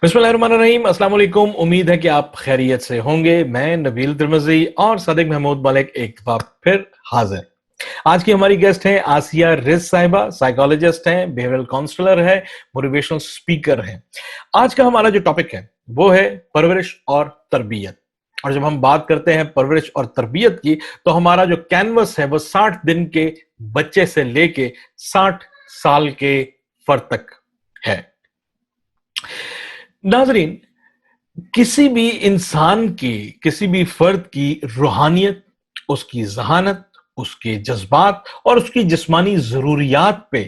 बिस्मिल्लाहिर्रहमानिर्रहीम, अस्सलाम वालेकुम। उम्मीद है कि आप खैरियत से होंगे। मैं नबील तिर्मिज़ी और सदिक महमूद मलिक एक बार फिर हाजिर। आज की हमारी गेस्ट हैं आसिया रिज साहिबा। साइकोलॉजिस्ट हैं, बिहेवियरल काउंसलर है, मोटिवेशनल स्पीकर हैं। आज का हमारा जो टॉपिक है वो है परवरिश और तरबियत। और जब हम बात करते हैं परवरिश और तरबियत की, तो हमारा जो कैनवस है वो 60 दिन के बच्चे से लेके 60 साल के फर्द तक है। नाजरीन, किसी भी इंसान की, किसी भी फर्द की रूहानियत, उसकी जहानत, उसके जज्बात और उसकी जिस्मानी जरूरियात पे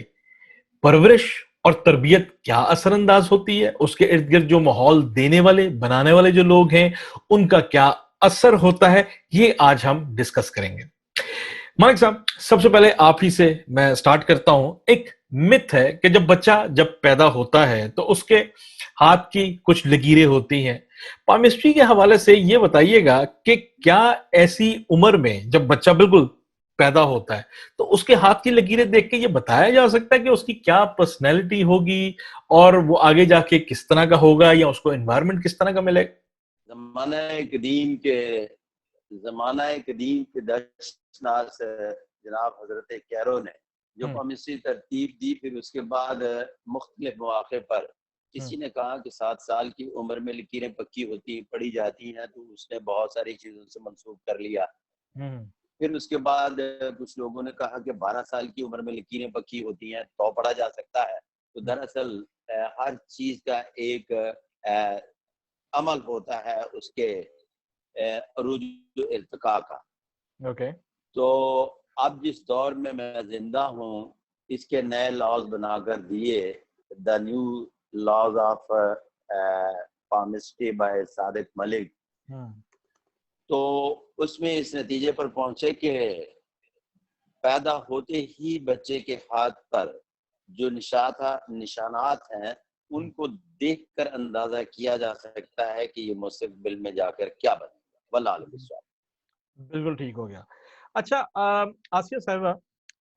परवरिश और तरबियत क्या असरअंदाज होती है, उसके इर्द गिर्द जो माहौल देने वाले, बनाने वाले जो लोग हैं, उनका क्या असर होता है, ये आज हम डिस्कस करेंगे। मालिक साहब, सबसे पहले आप ही से मैं स्टार्ट करता हूं। एक मिथ है कि जब बच्चा जब पैदा होता है तो उसके हाथ की कुछ लकीरें होती हैं। पामिस्ट्री के हवाले से ये बताइएगा कि क्या ऐसी उम्र में जब बच्चा बिल्कुल पैदा होता है तो उसके हाथ की लकीरें देख के ये बताया जा सकता है कि उसकी क्या पर्सनैलिटी होगी और वो आगे जाके किस तरह का होगा या उसको एनवायरनमेंट किस तरह का मिलेगा? जमाना कदीम के जमाना कदीम के दशनास जनाब हजरत कैरो ने जो हम्म। पामिस्ट्री तरतीब दी, फिर उसके बाद मुख्तलिफ मौके पर हम्म। किसी ने कहा कि 7 साल की उम्र में लकीरें पक्की होती पड़ी जाती हैं, तो उसने बहुत सारी चीज़ों से मंसूब कर लिया। हम्म। फिर उसके बाद कुछ लोगों ने कहा कि 12 साल की उम्र में लकीरें पक्की होती हैं तो पढ़ा जा सकता है। तो दरअसल हर चीज़ का एक अमल होता है उसके अरूज इर्तिका का। ओके। तो अब जिस दौर में मैं जिंदा हूँ, इसके नए लॉज बनाकर दिए, the new laws of palmistry by Sadiq Malik. Hmm. तो उसमें इस नतीजे पर पहुंचे कि पैदा होते ही बच्चे के हाथ पर जो निशानात हैं, उनको देखकर अंदाजा किया जा सकता है कि ये मुस्तकबिल में जाकर क्या बनेगा। वल्लाह बिस्वाब। बिल्कुल ठीक हो गया। अच्छा, आसिया साहिबा,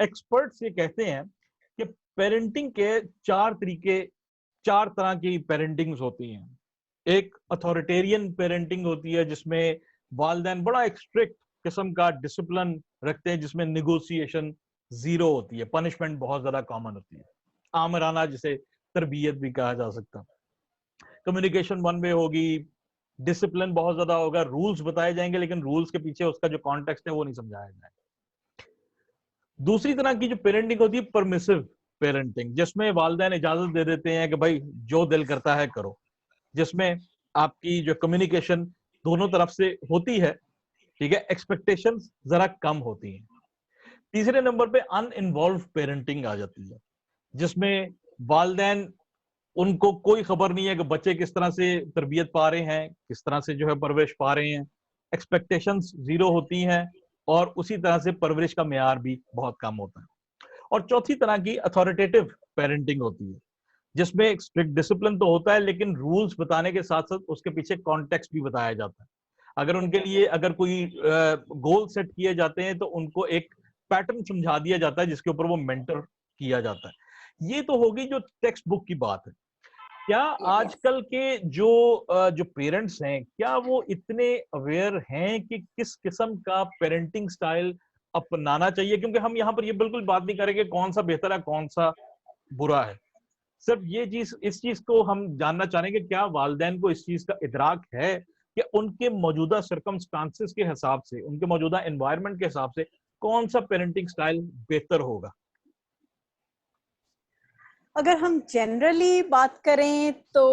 एक्सपर्ट्स ये कहते हैं कि पेरेंटिंग के चार तरीके, चार तरह की पेरेंटिंग्स होती हैं। एक अथॉरिटेरियन पेरेंटिंग होती है जिसमें वालिदैन बड़ा एक स्ट्रिक्ट किस्म का डिसिप्लिन रखते हैं, जिसमें निगोशिएशन जीरो होती है, पनिशमेंट बहुत ज्यादा कॉमन होती है। आमराना जिसे तरबियत भी कहा जा सकता है। कम्युनिकेशन वन वे होगी, डिसिप्लिन बहुत ज्यादा होगा, रूल्स बताए जाएंगे लेकिन रूल्स के पीछे उसका जो कॉन्टेक्स्ट है वो नहीं समझाया जाएगा। दूसरी तरह की जो पेरेंटिंग होती है परमिसिव पेरेंटिंग, जिसमें वालिदैन इजाजत दे देते हैं कि भाई जो दिल करता है करो, जिसमें आपकी जो कम्युनिकेशन दोनों तरफ से होती है, ठीक है, एक्सपेक्टेशंस जरा कम होती हैं। तीसरे नंबर पे अनइन्वॉल्व पेरेंटिंग आ जाती है, जिसमें वालिदैन, उनको कोई खबर नहीं है कि बच्चे किस तरह से तरबियत पा रहे हैं, किस तरह से जो है परवरिश पा रहे हैं। एक्सपेक्टेशंस जीरो होती हैं और उसी तरह से परवरिश का मेयार भी बहुत कम होता है। और चौथी तरह की अथॉरिटेटिव पेरेंटिंग होती है, जिसमें एक स्ट्रिक्ट डिसिप्लिन तो होता है लेकिन रूल्स बताने के साथ साथ उसके पीछे कॉन्टेक्स्ट भी बताया जाता है। अगर उनके लिए अगर कोई गोल सेट किए जाते हैं तो उनको एक पैटर्न समझा दिया जाता है जिसके ऊपर वो मेंटर किया जाता है। ये तो होगी जो टेक्स्ट बुक की बात है। क्या यस। आजकल के जो जो पेरेंट्स हैं, क्या वो इतने अवेयर हैं कि किस किस्म का पेरेंटिंग स्टाइल अपनाना चाहिए? क्योंकि हम यहाँ पर ये बिल्कुल बात नहीं करेंगे कौन सा बेहतर है कौन सा बुरा है। सिर्फ ये चीज, इस चीज को हम जानना चाहेंगे, क्या वालिदैन को इस चीज का इदराक है कि उनके मौजूदा सर्कमस्टांसेस के हिसाब से, उनके मौजूदा एनवायरनमेंट के हिसाब से कौन सा पेरेंटिंग स्टाइल बेहतर होगा? अगर हम जनरली बात करें तो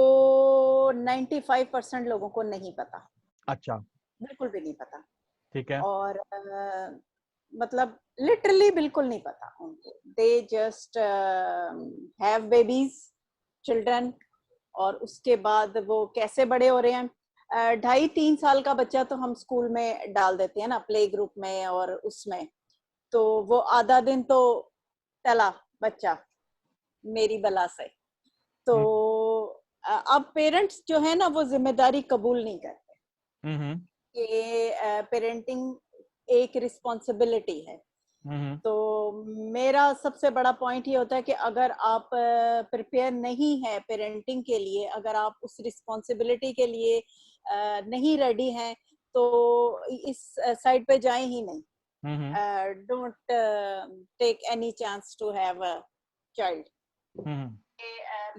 95% लोगों को नहीं पता, अच्छा। बिल्कुल भी नहीं पता। ठीक है। और मतलब लिटरली बिल्कुल नहीं पता उनको। They just have babies, children, और उसके बाद वो कैसे बड़े हो रहे हैं। 2.5-3 साल का बच्चा तो हम स्कूल में डाल देते हैं ना, प्ले ग्रुप में, और उसमें तो वो आधा दिन तो चला बच्चा मेरी बला से। तो हम्म। अब पेरेंट्स जो है ना वो जिम्मेदारी कबूल नहीं करते हम्म। कि पेरेंटिंग एक रिस्पॉन्सिबिलिटी है। तो मेरा सबसे बड़ा पॉइंट ये होता है कि अगर आप प्रिपेयर नहीं है पेरेंटिंग के लिए, अगर आप उस रिस्पॉन्सिबिलिटी के लिए नहीं रेडी हैं, तो इस साइड पे जाएं ही नहीं. Don't take any chance to have a child.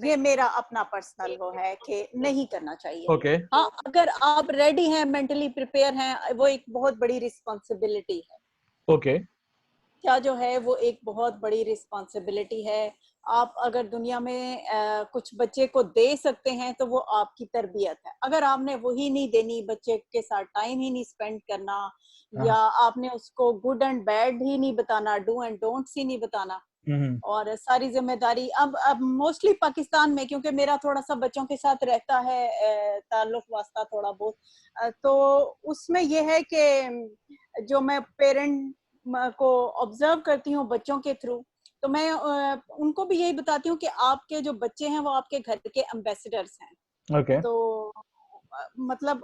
ये मेरा अपना पर्सनल वो है कि नहीं करना चाहिए. ओके. हाँ, अगर आप रेडी हैं, मेंटली प्रिपेयर हैं, वो एक बहुत बड़ी रिस्पॉन्सिबिलिटी है. ओके. क्या जो है वो एक बहुत बड़ी रिस्पॉन्सिबिलिटी है. आप अगर दुनिया में कुछ बच्चे को दे सकते हैं तो वो आपकी तरबियत है. अगर आपने वही नहीं देनी, बच्चे के साथ टाइम ही नहीं स्पेंड करना, या आपने उसको गुड एंड बैड ही नहीं बताना, डू एंड डोंट्स ही नहीं बताना, और सारी जिम्मेदारी अब मोस्टली पाकिस्तान में, क्योंकि मेरा थोड़ा सा बच्चों के साथ रहता है ताल्लुक वास्ता थोड़ा बहुत, तो उसमें यह है कि जो मैं पेरेंट को ऑब्जर्व करती हूँ बच्चों के थ्रू, तो मैं उनको भी यही बताती हूँ कि आपके जो बच्चे हैं वो आपके घर के एम्बेसडर्स हैं. ओके. तो मतलब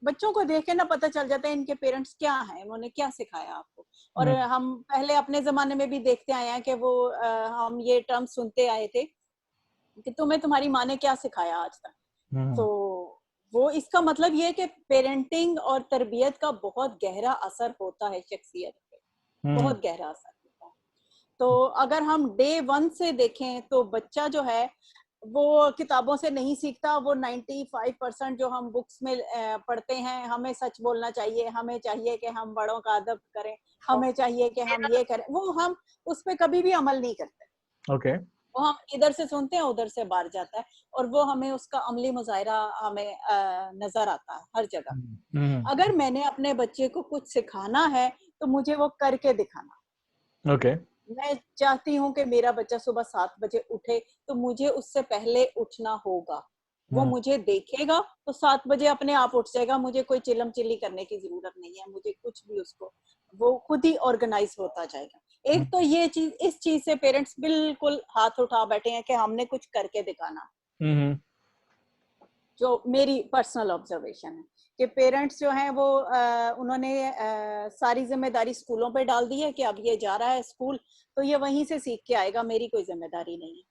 बच्चों को देख के ना पता चल जाता है इनके पेरेंट्स क्या हैं, उन्होंने क्या सिखाया आपको. और हम पहले अपने जमाने में भी देखते आए हैं कि वो हम ये टर्म सुनते आए थे कि तुम्हें तुम्हारी माँ ने क्या सिखाया आज तक. तो वो इसका मतलब ये है कि पेरेंटिंग और तरबियत का बहुत गहरा असर होता है शख्सियत पे, बहुत गहरा असर होता है. तो अगर हम डे 1 से देखें तो बच्चा जो है वो किताबों से नहीं सीखता. वो 95% जो हम बुक्स में पढ़ते हैं, हमें सच बोलना चाहिए, हमें चाहिए कि हम बड़ों का अदब करें, हमें चाहिए कि हम ये करें, वो हम उस पे कभी भी अमल नहीं करते. ओके. वो हम इधर से सुनते हैं, उधर से बाहर जाता है, और वो हमें उसका अमली मुजाहिरा हमें नजर आता है हर जगह. अगर मैंने अपने बच्चे को कुछ सिखाना है तो मुझे वो करके दिखाना. ओके. मैं चाहती हूँ कि मेरा बच्चा सुबह 7 बजे उठे, तो मुझे उससे पहले उठना होगा. वो मुझे देखेगा तो 7 बजे अपने आप उठ जाएगा. मुझे कोई चिल्लम चिल्ली करने की जरूरत नहीं है, मुझे कुछ भी, उसको वो खुद ही ऑर्गेनाइज होता जाएगा. एक तो ये चीज, इस चीज से पेरेंट्स बिल्कुल हाथ उठा बैठे हैं कि हमने कुछ करके दिखाना. जो मेरी पर्सनल ऑब्जर्वेशन है कि पेरेंट्स जो हैं वो उन्होंने सारी जिम्मेदारी स्कूलों पे डाल दी है कि अब ये जा रहा है स्कूल तो ये वहीं से सीख के आएगा, मेरी कोई जिम्मेदारी नहीं है.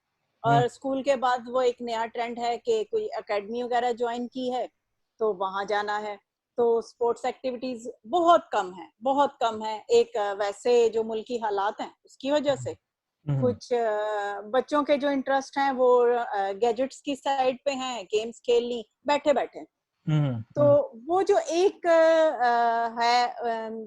और स्कूल के बाद वो एक नया ट्रेंड है कि कोई एकेडमी वगैरह ज्वाइन की है तो वहां जाना है. तो स्पोर्ट्स एक्टिविटीज बहुत कम है, बहुत कम है. एक वैसे जो मुल्की हालात हैं उसकी वजह से कुछ बच्चों के जो इंटरेस्ट हैं वो गैजेट्स की साइड पे हैं, गेम्स खेलनी बैठे बैठे. तो वो जो एक है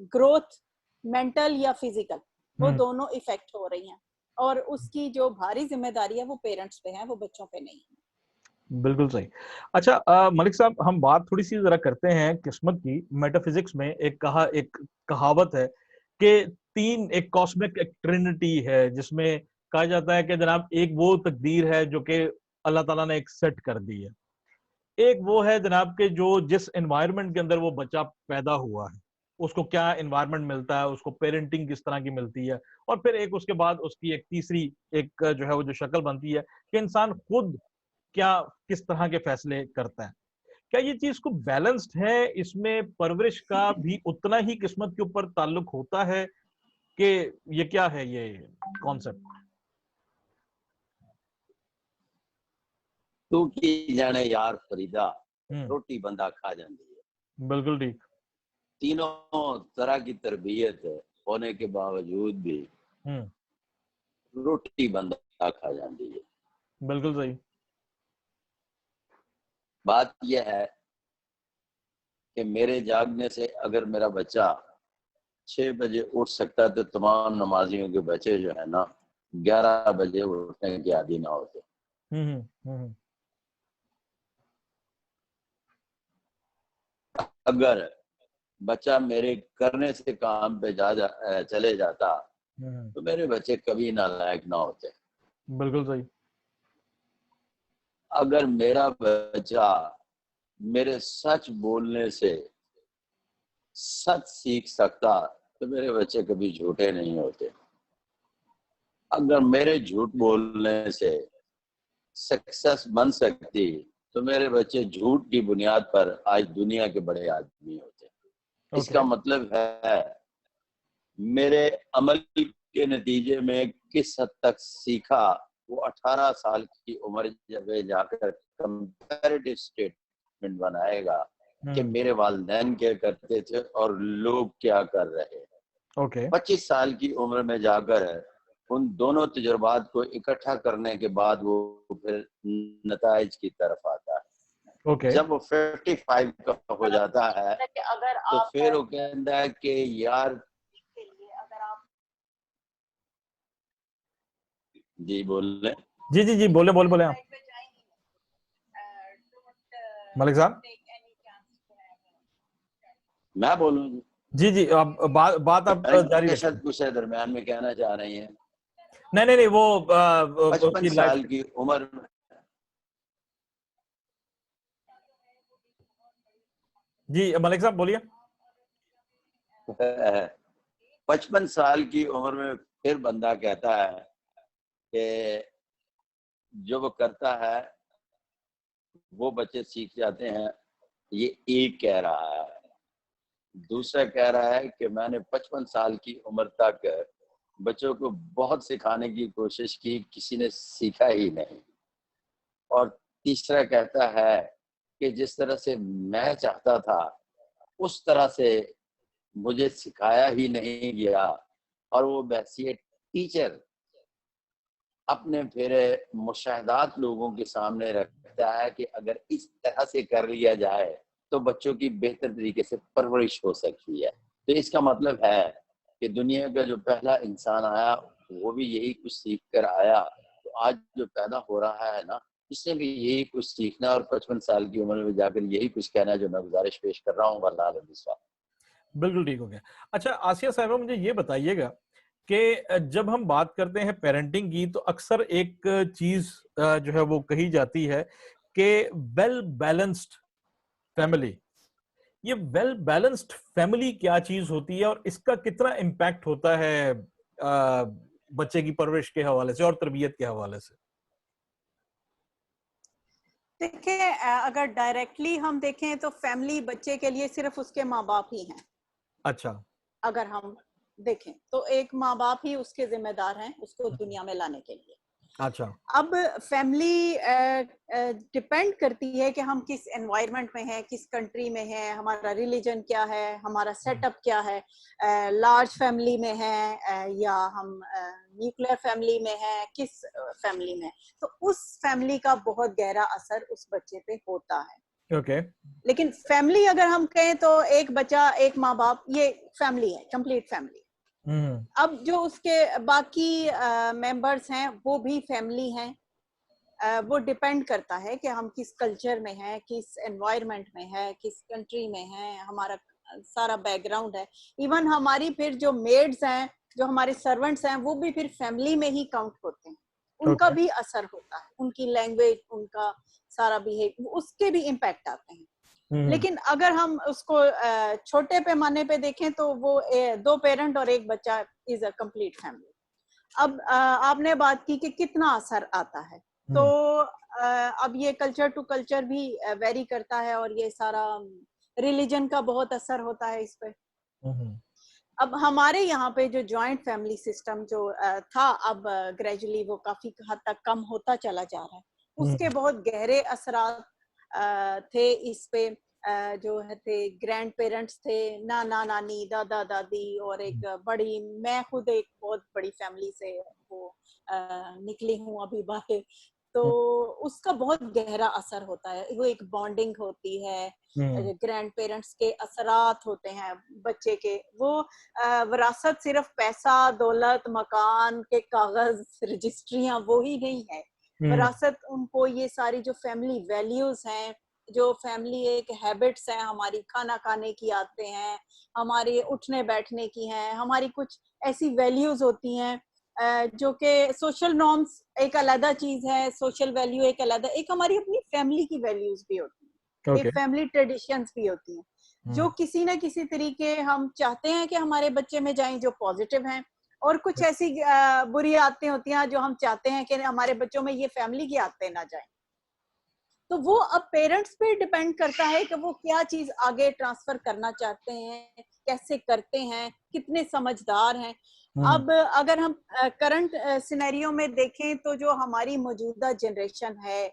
ग्रोथ, मेंटल या फिजिकल, वो दोनों इफेक्ट हो रही हैं, और उसकी जो भारी जिम्मेदारी है वो पेरेंट्स पे है, वो बच्चों पे नहीं है. बिल्कुल सही. अच्छा मलिक साहब, हम बात थोड़ी सी जरा करते हैं किस्मत की. मेटाफिजिक्स में एक कहावत है कि एक कॉस्मिक एक ट्रिनिटी है, जिसमें कहा जाता है कि जनाब एक वो तकदीर है जो कि अल्लाह ताला ने एक सेट कर दी है. एक वो है जनाब के जो जिस एनवायरनमेंट के अंदर वो बच्चा पैदा हुआ है, उसको क्या एनवायरनमेंट मिलता है, उसको पेरेंटिंग किस तरह की मिलती है, और फिर एक उसके बाद उसकी एक तीसरी एक जो है वो जो शक्ल बनती है कि इंसान खुद क्या किस तरह के फैसले करता है. क्या ये चीज को बैलेंस्ड है? इसमें परवरिश का भी उतना ही किस्मत के ऊपर ताल्लुक होता है कि ये क्या है ये कॉन्सेप्ट? तू की जाने यार फरीदा, रोटी बंदा खा जाती है. बिल्कुल ठीक. तीनों तरह की तरबियत होने के बावजूद भी रोटी बंदा खा जाती है. बिल्कुल सही. बात यह है कि मेरे जागने से अगर मेरा बच्चा 6 बजे उठ सकता है तो तमाम नमाजियों के बच्चे जो है ना 11 बजे उठने के आदी ना होते. अगर बच्चा मेरे करने से काम पे चले जाता तो मेरे बच्चे कभी नालायक ना होते. बिल्कुल सही. अगर मेरा बच्चा मेरे सच बोलने से सच सीख सकता तो मेरे बच्चे कभी झूठे नहीं होते. अगर मेरे झूठ बोलने से सक्सेस बन सकती तो मेरे बच्चे झूठ की बुनियाद पर आज दुनिया के बड़े आदमी होते. इसका मतलब है मेरे अमल के नतीजे में किस हद तक सीखा, वो 18 साल की उम्र जब जाकर कंपैरेटिव स्टेटमेंट बनाएगा कि मेरे वालिदैन क्या करते थे और लोग क्या कर रहे हैं। ओके 25 साल की उम्र में जाकर उन दोनों तजुर्बात को इकट्ठा करने के बाद वो फिर नताइज की तरफ आता है। ओके जब वो 55 का हो जाता है अगर तो आप फिर वो कहता है कि यार के लिए अगर आप जी बोले जी जी जी बोले बोले बोले आप मलिक साहब। मैं बोलूं जी जी आप बात आप जारी रखें। शायद कुछ दरमियान में कहना चाह रही हैं। नहीं नहीं नहीं वो 55 उसकी लाइफ। साल की उम्र जी मलिक साहब बोलिए। 55 साल की उम्र में फिर बंदा कहता है कि जो वो करता है वो बच्चे सीख जाते हैं। ये एक कह रहा है, दूसरा कह रहा है कि मैंने 55 साल की उम्र तक बच्चों को बहुत सिखाने की कोशिश की, किसी ने सीखा ही नहीं। और तीसरा कहता है कि जिस तरह से मैं चाहता था उस तरह से मुझे सिखाया ही नहीं गया। और वो बहसियत टीचर अपने फिर मुशाहदात लोगों के सामने रखता है कि अगर इस तरह से कर लिया जाए तो बच्चों की बेहतर तरीके से परवरिश हो सकती है। तो इसका मतलब है कि दुनिया का जो पहला इंसान आया वो भी यही कुछ सीख कर आया। तो आज जो पैदा हो रहा है ना, इसने भी यही कुछ सीखना और 55 साल की उम्र में जाकर यही कुछ कहना है जो मैं गुजारिश पेश कर रहा हूँ। बिल्कुल ठीक हो गया। अच्छा आसिया साहिबा मुझे ये बताइएगा कि जब हम बात करते हैं पेरेंटिंग की तो अक्सर एक चीज जो है वो कही जाती है कि वेल बैलेंस्ड फैमिली। ये वेल बैलेंस्ड फैमिली क्या चीज होती है और इसका कितना इम्पैक्ट होता है बच्चे की परवरिश के हवाले से और तरबियत के हवाले से? देखिए अगर डायरेक्टली हम देखें तो फैमिली बच्चे के लिए सिर्फ उसके माँ बाप ही हैं। अच्छा अगर हम देखें तो एक माँ बाप ही उसके जिम्मेदार हैं उसको दुनिया में लाने के लिए। अच्छा अब फैमिली डिपेंड करती है कि हम किस एनवायरनमेंट में हैं, किस कंट्री में हैं, हमारा रिलीजन क्या है, हमारा सेटअप क्या है, लार्ज फैमिली में है या हम न्यूक्लियर फैमिली में है, किस फैमिली में। तो उस फैमिली का बहुत गहरा असर उस बच्चे पे होता है। ओके लेकिन फैमिली अगर हम कहें तो एक बच्चा एक माँ बाप ये फैमिली है, कंप्लीट फैमिली। अब जो उसके बाकी मेंबर्स हैं वो भी फैमिली हैं। वो डिपेंड करता है कि हम किस कल्चर में हैं, किस एनवायरनमेंट में है, किस कंट्री में है, हमारा सारा बैकग्राउंड है। इवन हमारी फिर जो मेड्स हैं, जो हमारे सर्वेंट्स हैं, वो भी फिर फैमिली में ही काउंट होते हैं। उनका Okay. भी असर होता है, उनकी लैंग्वेज, उनका सारा बिहेव, उसके भी इम्पैक्ट आते हैं। लेकिन अगर हम उसको छोटे पैमाने पे देखें तो वो 2 पेरेंट और 1 बच्चा इज अ कंप्लीट फैमिली। अब आपने बात की कि कितना असर आता है, तो अब ये कल्चर टू कल्चर भी वेरी करता है और ये सारा रिलीजन का बहुत असर होता है इस पे। अब हमारे यहाँ पे जो जॉइंट फैमिली सिस्टम जो था, अब ग्रेजुअली वो काफी हद तक कम होता चला जा रहा है। उसके बहुत गहरे असरात थे इस पे। जो है थे ग्रैंड पेरेंट्स थे, नाना नानी, दादा दादी, और एक बड़ी, मैं खुद एक बहुत बड़ी फैमिली से वो निकली हूँ अभी बाहर। तो उसका बहुत गहरा असर होता है, वो एक बॉन्डिंग होती है, ग्रैंड पेरेंट्स के असरात होते हैं बच्चे के। वो विरासत सिर्फ पैसा, दौलत, मकान के कागज, रजिस्ट्रियां वो ही नहीं है। विरासत उनको ये सारी जो फैमिली वैल्यूज हैं, जो फैमिली एक हैबिट्स हैं, हमारी खाना खाने की आदतें हैं, हमारी उठने बैठने की हैं, हमारी कुछ ऐसी वैल्यूज होती हैं जो कि सोशल नॉर्म्स एक अलग चीज है, सोशल वैल्यू एक अलग, एक हमारी अपनी फैमिली की वैल्यूज भी होती हैं, एक फैमिली ट्रेडिशंस भी होती हैं जो किसी ना किसी तरीके हम चाहते हैं कि हमारे बच्चे में जाएं, जो पॉजिटिव हैं। और कुछ ऐसी बुरी आदतें होती हैं जो हम चाहते हैं कि हमारे बच्चों में ये फैमिली की आदतें ना जाएं। तो वो अब पेरेंट्स पे डिपेंड करता है कि वो क्या चीज आगे ट्रांसफर करना चाहते हैं, कैसे करते हैं, कितने समझदार हैं। हम्म, अब अगर हम करंट सिनेरियो में देखें तो जो हमारी मौजूदा जनरेशन है,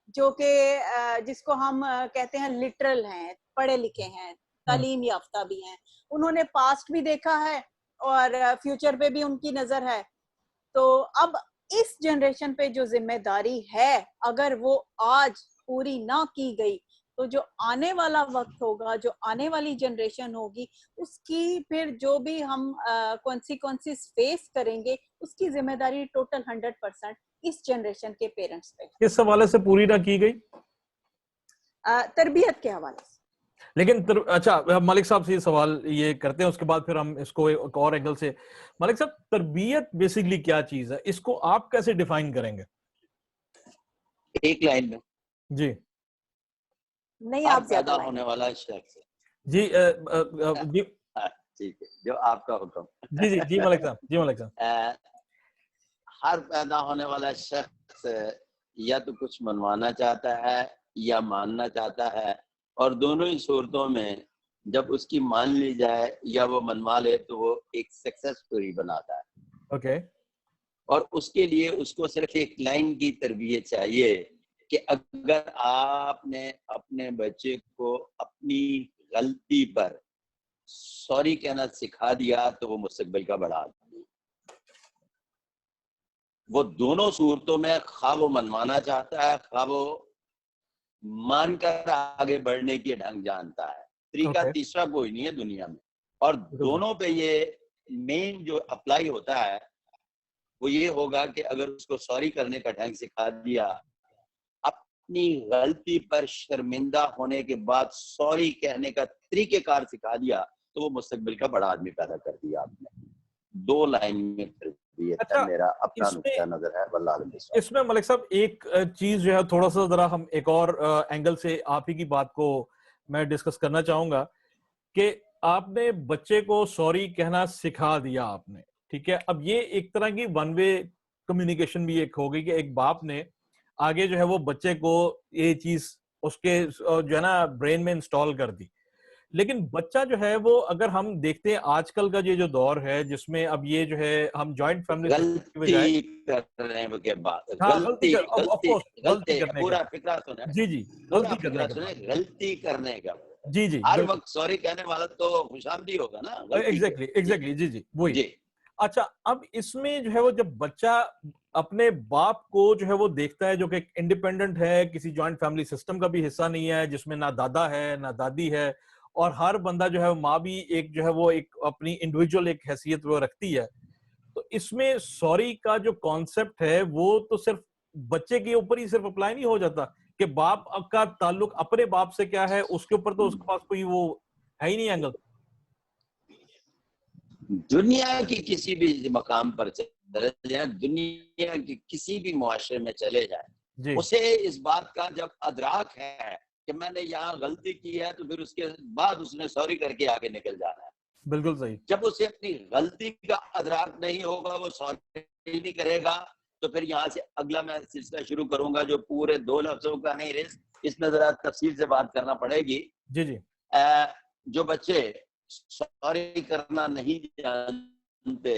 जो कि जिसको हम कहते हैं लिटरल हैं, पढ़े लिखे हैं, तालीम याफ्ता भी हैं, उन्होंने पास्ट भी देखा है और फ्यूचर पे भी उनकी नजर है। तो अब इस जनरेशन पे जो जिम्मेदारी है, अगर वो आज पूरी ना की गई तो जो आने वाला वक्त होगा, जो आने वाली जनरेशन होगी, उसकी फिर जो भी हम कॉन्सिक्वेंसेस फेस करेंगे, उसकी जिम्मेदारी टोटल 100% इस जनरेशन के पेरेंट्स पे है। किस हवाले से पूरी ना की गई? तरबियत के हवाले से। लेकिन अच्छा, मलिक साहब से ये सवाल ये करते हैं, उसके बाद फिर हम इसको एक और एंगल से। मलिक साहब, तरबियत बेसिकली क्या चीज है, इसको आप कैसे डिफाइन करेंगे? एक लाइन में, जी नहीं, हर आप पैदा ज्यादा होने वाला शख्स। जी जी हाँ, ठीक है, जो आपका हुक्म। जी जी जी मलिक साहब, जी मलिक साहब। हर पैदा होने वाला शख्स या तो कुछ मनवाना चाहता है या मानना चाहता है, और दोनों ही सूरतों में जब उसकी मान ली जाए या वो मनवा ले तो वो एक सक्सेस स्टोरी बनाता है। ओके, और उसके लिए उसको सिर्फ एक लाइन की तरबियत चाहिए कि अगर आपने अपने बच्चे को अपनी गलती पर सॉरी कहना सिखा दिया तो वो मुस्तकबिल का बड़ा आदमी। वो दोनों सूरतों में खा वो मनवाना चाहता है, खा वो मानकर आगे बढ़ने के ढंग जानता है। तरीका ओके, तीसरा कोई नहीं है दुनिया में। और दोनों पे ये मेन जो अप्लाई होता है वो ये होगा कि अगर उसको सॉरी करने का ढंग सिखा दिया, अपनी गलती पर शर्मिंदा होने के बाद सॉरी कहने का तरीकेकार सिखा दिया, तो वो मुस्तकबिल का बड़ा आदमी पैदा कर दिया आपने। 2 लाइन में तरबियत है, अच्छा, मेरा अपना इसमें नुक्ता नजर है। वल्लाह अलम बिस्वाब। इसमें मलिक साहब एक चीज जो है, थोड़ा सा जरा हम एक और एंगल से आप ही की बात को मैं डिस्कस करना चाहूंगा कि आपने बच्चे को सॉरी कहना सिखा दिया आपने, ठीक है। अब ये एक तरह की वन वे कम्युनिकेशन भी एक हो गई कि एक बाप ने आगे जो है वो बच्चे को ये चीज उसके जो है ना ब्रेन में इंस्टॉल कर दी। लेकिन बच्चा जो है वो, अगर हम देखते हैं आजकल का ये जो दौर है जिसमें अब ये जो है हम जॉइंट फैमिली सिस्टम की बजाय, गलती करने के बाद हाँ गलती गलती कर, ऑफ गलती कोर्स गलती गलती करने के पूरा बाद, फिक्रा सुने, जी जी, पूरा गलती करने फिक्रा के सुने, बाद, गलती करने का। जी जी हर बिल्कुल, वक्त सॉरी कहने वाला तो खुशामदी होगा ना गलती के। एग्जैक्टली जी एग्जैक्टली, जी जी वही। जी। अच्छा, अब इसमें जो है वो जब बच्चा अपने बाप को जो है वो देखता है जो कि इंडिपेंडेंट है, किसी जॉइंट फैमिली सिस्टम का भी हिस्सा नहीं है, जिसमें ना दादा है ना दादी है, और हर बंदा जो है माँ भी एक जो है वो एक अपनी इंडिविजुअल एक हैसियत वो रखती है, तो इसमें सॉरी का जो कॉन्सेप्ट है वो तो सिर्फ बच्चे के ऊपर ही सिर्फ अप्लाई नहीं हो जाता कि बाप का ताल्लुक अपने बाप से क्या है, उसके ऊपर तो उसके पास कोई वो है ही नहीं एंगल। दुनिया की किसी भी मकाम पर चले जाए, दुनिया के किसी भी मुआशरे में चले जाए, जी उसे इस बात का जब अदराक है कि मैंने यहाँ गलती की है, तो फिर उसके बाद उसने सॉरी करके आगे निकल जाना है। बिल्कुल सही, जब उसे अपनी गलती का अदराक नहीं होगा, वो सॉरी नहीं करेगा, तो फिर यहाँ से अगला मैं सिलसिला शुरू करूंगा जो पूरे 2 लफ्जों का नहीं, इसमें जरा तफसील से बात करना पड़ेगी। जी जी जो बच्चे सॉरी करना नहीं जानते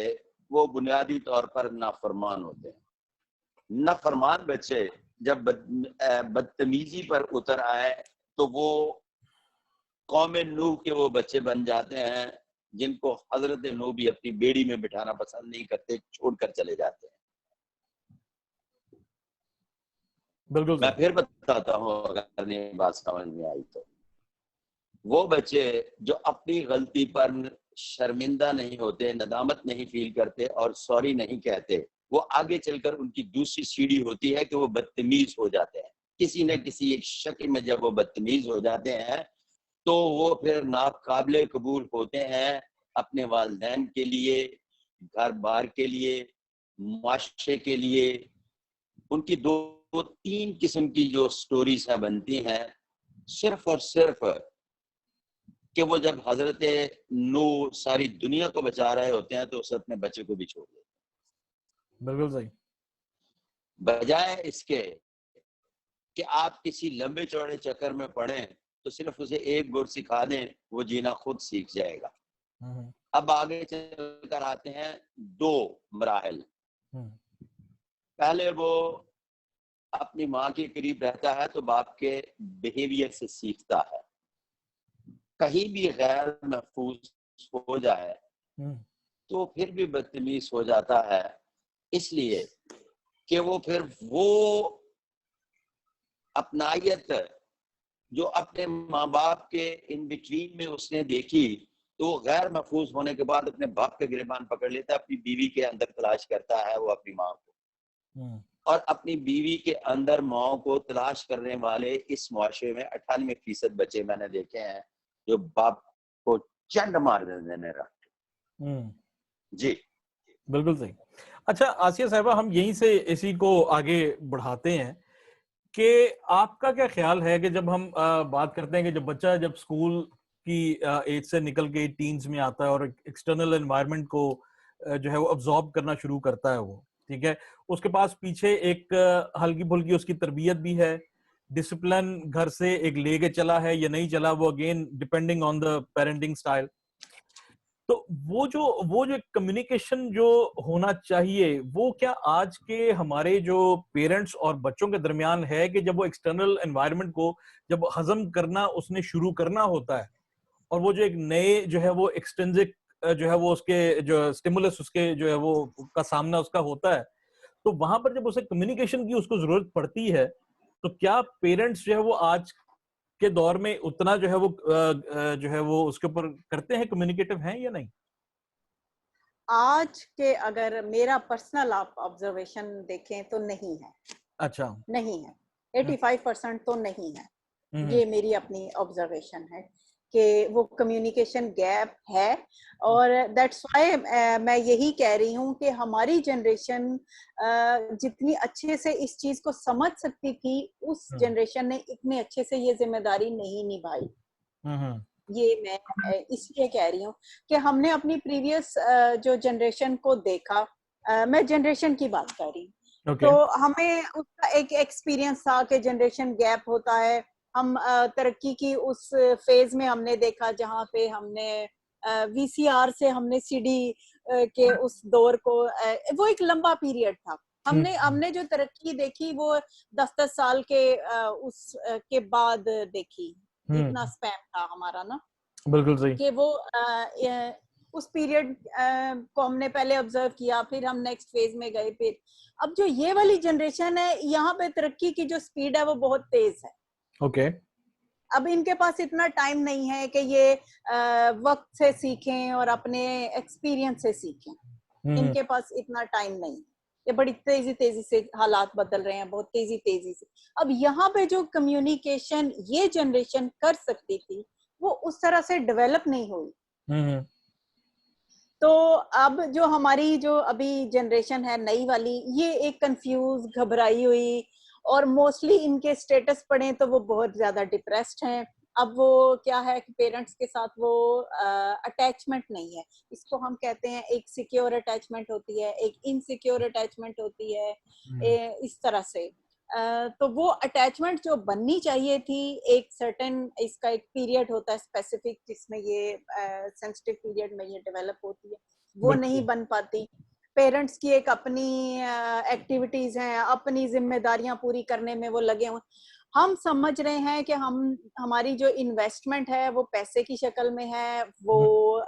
वो बुनियादी तौर पर नाफरमान होते हैं। नाफरमान बच्चे जब बदतमीजी पर उतर आए तो वो कौम नूह के वो बच्चे बन जाते हैं जिनको हजरत नूह भी अपनी बेड़ी में बिठाना पसंद नहीं करते, छोड़कर चले जाते हैं। बिल्कुल मैं सही, फिर बताता हूँ अगर ये बात समझ में आई तो, वो बच्चे जो अपनी गलती पर शर्मिंदा नहीं होते, नदामत नहीं फील करते और सॉरी नहीं कहते, वो आगे चलकर उनकी दूसरी सीढ़ी होती है कि वो बदतमीज हो जाते हैं। किसी न किसी एक शक्ल में जब वो बदतमीज हो जाते हैं तो वो फिर नाकाबिले कबूल होते हैं अपने वालिदैन के लिए, घर बार के लिए, मुआशरे के लिए। उनकी 2-3 किस्म की जो स्टोरीज है बनती हैं, सिर्फ और सिर्फ कि वो जब हजरत नूह सारी दुनिया को बचा रहे होते हैं तो उस अपने बच्चे को भी छोड़ देते हैं। बिल्कुल सही, बजाय इसके कि आप किसी लंबे चौड़े चक्कर में पड़े तो सिर्फ उसे एक गुर सिखा दें, वो जीना खुद सीख जाएगा। अब आगे चलकर आते हैं 2 मराहल। पहले वो अपनी माँ के करीब रहता है तो बाप के बिहेवियर से सीखता है। कहीं भी गैर महफूज हो जाए तो फिर भी बदतमीज हो जाता है, इसलिए कि वो फिर वो अपनायत जो अपने माँ बाप के इन बिटवीन में उसने देखी, तो गैर महफूज होने के बाद अपने बाप के गिरबान पकड़ लेता है, अपनी बीवी के अंदर तलाश करता है वो अपनी माँ को। और अपनी बीवी के अंदर माँ को तलाश करने वाले इस मुआशरे में 98% बच्चे मैंने देखे हैं जो बाप को चंड मार देने रखते। जी बिल्कुल सही। अच्छा आसिया साहिबा, हम यहीं से इसी को आगे बढ़ाते हैं कि आपका क्या ख्याल है कि जब हम बात करते हैं कि जब बच्चा जब स्कूल की एज से निकल के टीन्स में आता है और एक्सटर्नल एनवायरनमेंट को जो है वो अब्जॉर्ब करना शुरू करता है, वो ठीक है, उसके पास पीछे एक हल्की फुल्की उसकी तरबियत भी है, डिसिप्लिन घर से एक लेके चला है या नहीं चला, वो again depending on the parenting style. तो वो जो कम्युनिकेशन जो होना चाहिए, वो क्या आज के हमारे जो पेरेंट्स और बच्चों के दरमियान है कि जब वो एक्सटर्नल एनवायरनमेंट को जब हजम करना उसने शुरू करना होता है और वो जो एक नए जो है वो एक्सटेंसिक जो है वो उसके जो स्टिमुलस उसके जो है वो का सामना उसका होता है, तो वहां पर जब उसे कम्युनिकेशन की उसको जरूरत पड़ती है, तो क्या पेरेंट्स जो है वो आज के दौर में उतना जो है वो जो है वो उसके ऊपर करते हैं, कम्युनिकेटिव हैं या नहीं? आज के अगर मेरा पर्सनल आप ऑब्जर्वेशन देखें तो नहीं है। अच्छा। नहीं है, 85% तो नहीं है। हम्म ये मेरी अपनी ऑब्जर्वेशन है कि वो कम्युनिकेशन गैप है, और दैट्स व्हाई मैं यही कह रही हूँ कि हमारी जनरेशन जितनी अच्छे से इस चीज को समझ सकती थी, उस जनरेशन ने इतने अच्छे से ये जिम्मेदारी नहीं निभाई। ये मैं इसलिए कह रही हूँ कि हमने अपनी प्रीवियस जो जनरेशन को देखा, मैं जनरेशन की बात कर रही हूँ, तो हमें उसका एक एक्सपीरियंस था कि जनरेशन गैप होता है। हम तरक्की की उस फेज में हमने देखा जहाँ पे हमने वीसीआर से हमने सीडी के उस दौर को, वो एक लंबा पीरियड था। हमने जो तरक्की देखी वो 10-10 साल के उस के बाद देखी। इतना स्पैम था हमारा ना, बिल्कुल सही कि वो उस पीरियड को हमने पहले ऑब्जर्व किया, फिर हम नेक्स्ट फेज में गए। फिर अब जो ये वाली जनरेशन है, यहाँ पे तरक्की की जो स्पीड है वो बहुत तेज है। ओके। अब इनके पास इतना टाइम नहीं है कि ये वक्त से सीखें और अपने एक्सपीरियंस से सीखें। इनके पास इतना टाइम नहीं, ये बड़ी तेजी से हालात बदल रहे हैं, बहुत तेजी से। अब यहाँ पे जो कम्युनिकेशन ये जनरेशन कर सकती थी, वो उस तरह से डेवलप नहीं हुई। तो अब जो हमारी जो अभी जनरेशन है नई वाली, ये एक कंफ्यूज, घबराई हुई, और मोस्टली इनके स्टेटस पढ़ें तो वो बहुत ज्यादा डिप्रेस्ड हैं। अब वो क्या है कि पेरेंट्स के साथ वो अटैचमेंट नहीं है। इसको हम कहते हैं, एक सिक्योर अटैचमेंट होती है, एक इनसिक्योर अटैचमेंट होती है, इस तरह से। तो वो अटैचमेंट जो बननी चाहिए थी, एक सर्टेन इसका एक पीरियड होता है स्पेसिफिक जिसमें ये सेंसिटिव पीरियड में ये डेवलप होती है, वो नहीं बन पाती। पेरेंट्स की एक अपनी एक्टिविटीज हैं, अपनी जिम्मेदारियां पूरी करने में वो लगे हुए। हम समझ रहे हैं कि हमारी जो इन्वेस्टमेंट है वो पैसे की शक्ल में है, वो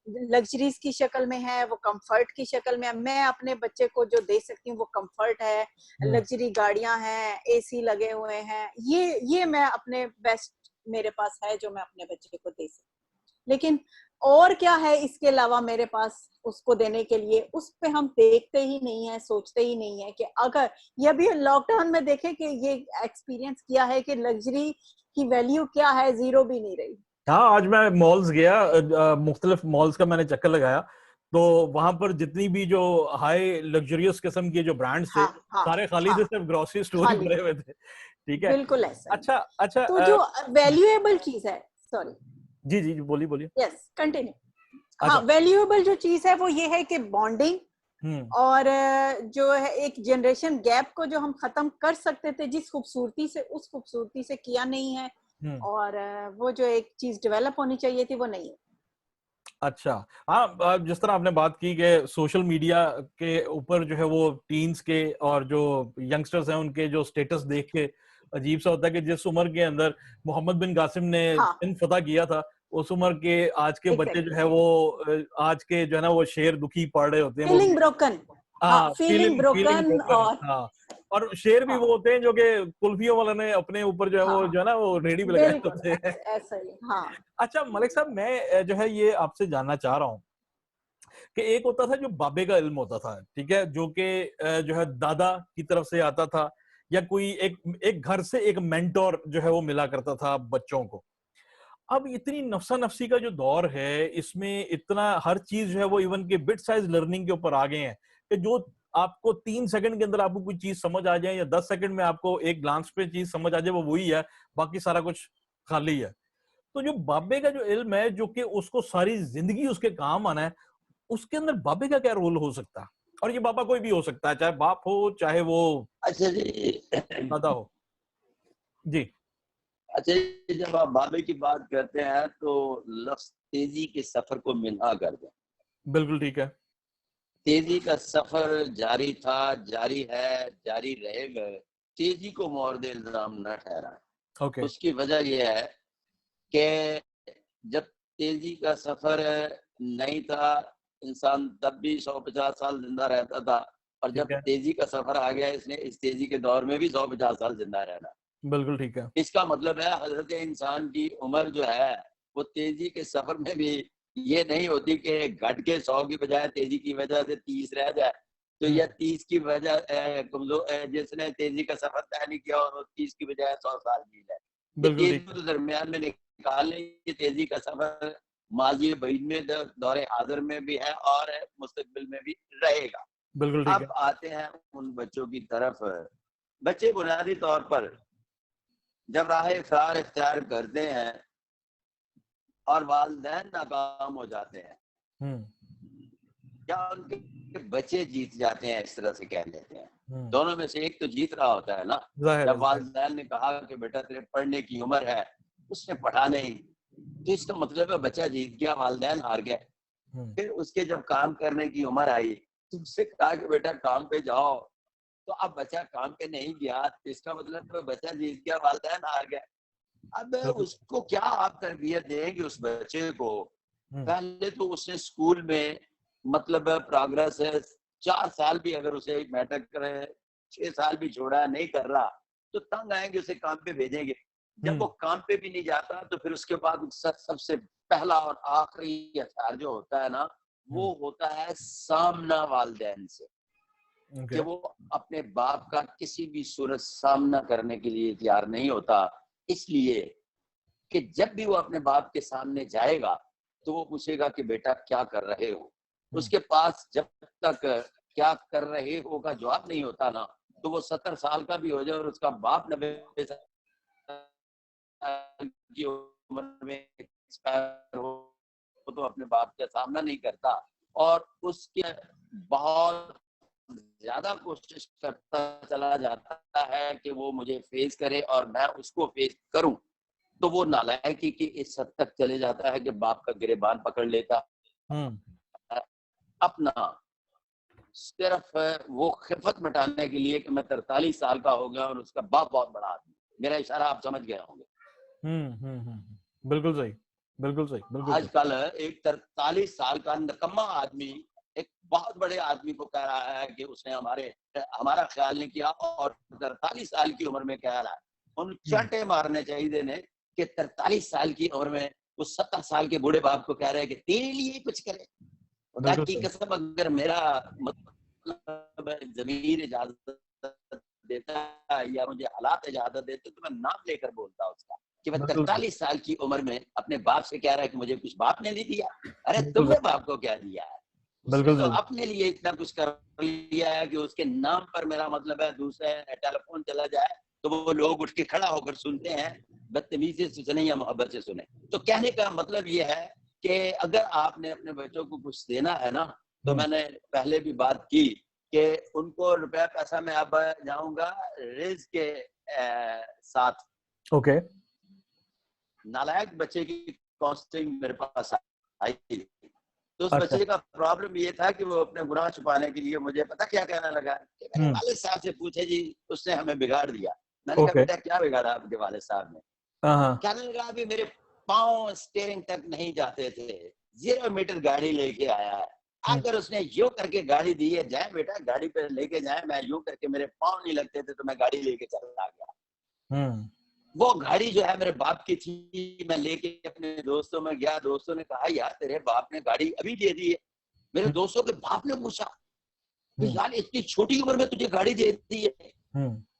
लग्जरीज की शक्ल में है, वो कंफर्ट की शक्ल में है। मैं अपने बच्चे को जो दे सकती हूँ वो कंफर्ट है, लग्जरी गाड़ियां हैं, एसी लगे हुए हैं, ये मैं अपने बेस्ट मेरे पास है जो मैं अपने बच्चे को दे सकती हूँ। लेकिन और क्या है इसके अलावा मेरे पास उसको देने के लिए, उस पे हम देखते ही नहीं है, सोचते ही नहीं है कि अगर ये भी लॉकडाउन में देखें कि ये एक्सपीरियंस किया है कि लग्जरी की वैल्यू क्या है, जीरो भी नहीं रही। हाँ, आज मैं मॉल्स गया, मुख्तलिफ मॉल्स का मैंने चक्कर लगाया, तो वहां पर जितनी भी जो हाई लग्जरियस किस्म के जो ब्रांड्स थे, सारे खाली थे, सिर्फ ग्रोसरी स्टोर ही भरे हुए थे। ठीक है, बिल्कुल ऐसा। अच्छा तो जो वैल्यूएबल चीज है, सॉरी जी बोलिए। Yes continue. हाँ, वैल्यूएबल जो चीज है वो ये है कि बॉन्डिंग, और जो है एक जनरेशन गैप को जो हम खत्म कर सकते थे जिस खूबसूरती से, उस खूबसूरती से किया नहीं है, और वो जो एक चीज डेवलप होनी चाहिए थी वो नहीं है। अच्छा, हाँ, जिस तरह आपने बात की कि सोशल मीडिया के ऊपर जो है वो टीन्स के और जो यंगस्टर्स हैं उनके जो स्टेटस देख के अजीब सा होता है कि जिस उम्र के अंदर मोहम्मद बिन कासिम ने हाँ सिंध फतह किया था, उस उम्र के आज के बच्चे जो एग्जैक्टली है वो आज के जो है ना वो शेर दुखी पढ़ रहे होते हैं वो फीलिंग भी। ब्रोकन हाँ हाँ, feeling feeling feeling broken broken. और हाँ, और शेर भी हाँ वो होते हैं जो कि कुल्फियों वाले ने अपने ऊपर जो है वो हाँ जो है ना वो रेडी पे लगाए बिल्कुल होते हैं। ऐसा ही हाँ अच्छा मलिक साहब, मैं जो है ये आपसे जानना चाह रहा हूँ कि एक होता था जो बाबे का इल्म होता था, ठीक है, जो कि जो है दादा की तरफ से आता था, या कोई एक एक घर से एक मेंटोर जो है वो मिला करता था बच्चों को। अब इतनी नफसा नफसी का जो दौर है, इसमें इतना हर चीज जो है वो इवन के बिट साइज लर्निंग के ऊपर आ गए हैं कि जो आपको 3 सेकंड के अंदर आपको कोई चीज समझ आ जाए या 10 सेकंड में आपको एक ग्लांस पे चीज समझ आ जाए, वो वही है, बाकी सारा कुछ खाली है। तो जो बाबे का जो इल्म है, जो कि उसको सारी जिंदगी उसके काम आना है, उसके अंदर बाबे का क्या रोल हो सकता है? और ये बाबा कोई भी हो सकता है, चाहे बाप हो चाहे वो अच्छा जी। दादा हो। जी। अच्छा जी, जब आप बाबे की बात करते हैं तो लफ्ज तेजी के सफर को मिना कर दें। बिल्कुल ठीक है। तेजी का सफर जारी था, जारी है, जारी रहेगा। तेजी को मोर्द इल्जाम न ठहराएं। ओके। उसकी वजह यह है कि जब तेजी का सफर नहीं था, इंसान तब भी 150 साल जिंदा रहता था, और ठीक जब है। तेजी का सफर आ गया, इसने इस तेजी के दौर में भी 150 साल जिंदा रहना। बिल्कुल ठीक है। इसका मतलब है हजरत इंसान की उम्र जो है वो तेजी के सफर में भी ये नहीं होती कि घट के 100 की बजाय तेजी की वजह से 30 रह जाए, तो यह 30 की वजह जिसने तेजी का सफर तय नहीं किया और 30 की बजाय 100 साल जी जाए। ये बिल्कुल तेजी ठीक है। तो दरमियान में निकालने, ये तेजी का सफर माजी बईद में, दौरे हाजिर में भी है और मुस्तकबिल में भी रहेगा। बिल्कुल ठीक है। अब आते हैं उन बच्चों की तरफ। बच्चे बुनियादी तौर पर जब राह इफ्तार इख्तियार करते हैं और वालिदैन नाकाम हो जाते हैं, हम्म। क्या उनके बच्चे जीत जाते हैं, इस तरह से कह लेते हैं। हम्म। दोनों में से एक तो जीत रहा होता है ना। जाहिर है, जब जाहिर। वालिदैन ने कहा कि बेटा तेरे पढ़ने की उम्र है, उसने पढ़ा नहीं, तो इसका मतलब है बच्चा जीत गया, वालिदैन हार गए। हम्म। फिर उसके जब काम करने की उम्र आई, तो उससे कहा कि बेटा काम पे जाओ, तो अब बच्चा काम पे नहीं गया, तो इसका मतलब है बच्चा जीत गया, वालिदैन हार गए। अब बिल्कुल। उसको क्या आप तरबियत देंगे उस बच्चे को? हम्म। पहले तो उसने स्कूल में मतलब प्रोग्रेस है, 4 साल भी अगर उसे मैटर करे, 6 साल भी छोड़ा नहीं कर रहा, तो तंग आएंगे, उसे काम पे भेजेंगे। जब वो काम पे भी नहीं जाता, तो फिर उसके बाद सबसे पहला और आखिरी हथियार जो होता है ना, वो होता है सामना वालिदैन से, कि ओके। वो अपने बाप का किसी भी सूरत सामना करने के लिए तैयार नहीं होता। इसलिए कि जब भी वो अपने बाप के सामने जाएगा, तो वो पूछेगा कि बेटा क्या कर रहे हो। उसके पास जब तक क्या कर रहे हो का जवाब नहीं होता ना, तो वो 70 साल का भी हो जाए और उसका बाप 90 साल की उम्र में एक्सपायर हो, तो अपने बाप का सामना नहीं करता, और उसके बहुत ज्यादा कोशिश करता चला जाता है कि वो मुझे फेस करे और मैं उसको फेस करूं। तो वो नालायकी की इस हद तक चले जाता है कि बाप का गिरेबान पकड़ लेता हम्म। है, अपना सिर्फ वो खिफत मिटाने के लिए कि मैं 43 साल का हो गया और उसका बाप बहुत बड़ा आदमी। मेरा इशारा आप समझ गए होंगे। बिल्कुल सही। बिल्कुल सही। बिल्कुल सही। आजकल एक 43 साल का निकम्मा आदमी एक बहुत बड़े आदमी को कह रहा है कि उसने हमारा ख्याल नहीं किया, और 43 साल की उम्र में कह रहा है। उन चांटे मारने चाहिए ने कि 43 साल की उम्र में वो 70 साल के बूढ़े बाप को कह रहे हैं कि तेरे लिए कुछ करे। खुदा बिल्कुल की सही। कसम, अगर मेरा मतलब जमीर इजाजत देता है या मुझे हालात इजाजत देते, तो मैं नाम लेकर बोलता उसका कि वह बिल्कुल सही। 43 साल की उम्र में अपने बाप से कह रहा है कि मुझे कुछ बाप ने नहीं दिया। अरे बिल्कुल तुमने सही। बाप को क्या दिया है? उसने बिल्कुल तो सही। अपने लिए इतना कुछ कर लिया है कि उसके नाम पर, मेरा मतलब है, दूसरे टेलीफोन चला जाए तो वो लोग उठ के खड़ा होकर सुनते हैं, बदतमीजी से सुने या मोहब्बत से सुने। तो कहने का मतलब ये है कि अगर आपने अपने बच्चों को कुछ देना है ना, तो मैंने पहले भी बात की कि उनको रुपया पैसा मैं अब जाऊंगा रिस्क के साथ। ओके। नालायक बच्चे की काउंसलिंग मेरे पास आई, तो उस अच्छा। बच्चे का प्रॉब्लम ये था कि वो अपने गुनाह छुपाने के लिए मुझे पता क्या कहने लगा कि मेरे वालिद साहब से पूछे जी, उसने हमें बिगाड़ दिया। मैंने कहा ओके। बेटा क्या बिगाड़ा आपके वालिद साहब ने? हाँ। कहने लगा अभी मेरे पाँव स्टीयरिंग तक नहीं जाते थे, 0 मीटर गाड़ी लेके आया है। अगर उसने यूं करके गाड़ी दी है, जाए बेटा गाड़ी पे लेके जाए, मैं यूं करके मेरे पाँव नहीं लगते थे तो मैं गाड़ी लेके चला गया। वो गाड़ी जो है मेरे बाप की थी, मैं लेके अपने दोस्तों में गया, दोस्तों ने कहा यार तेरे बाप ने गाड़ी अभी दे दी है। मेरे दोस्तों के बाप ने पूछा कि यार इतनी छोटी उम्र में तुझे गाड़ी दे दी है?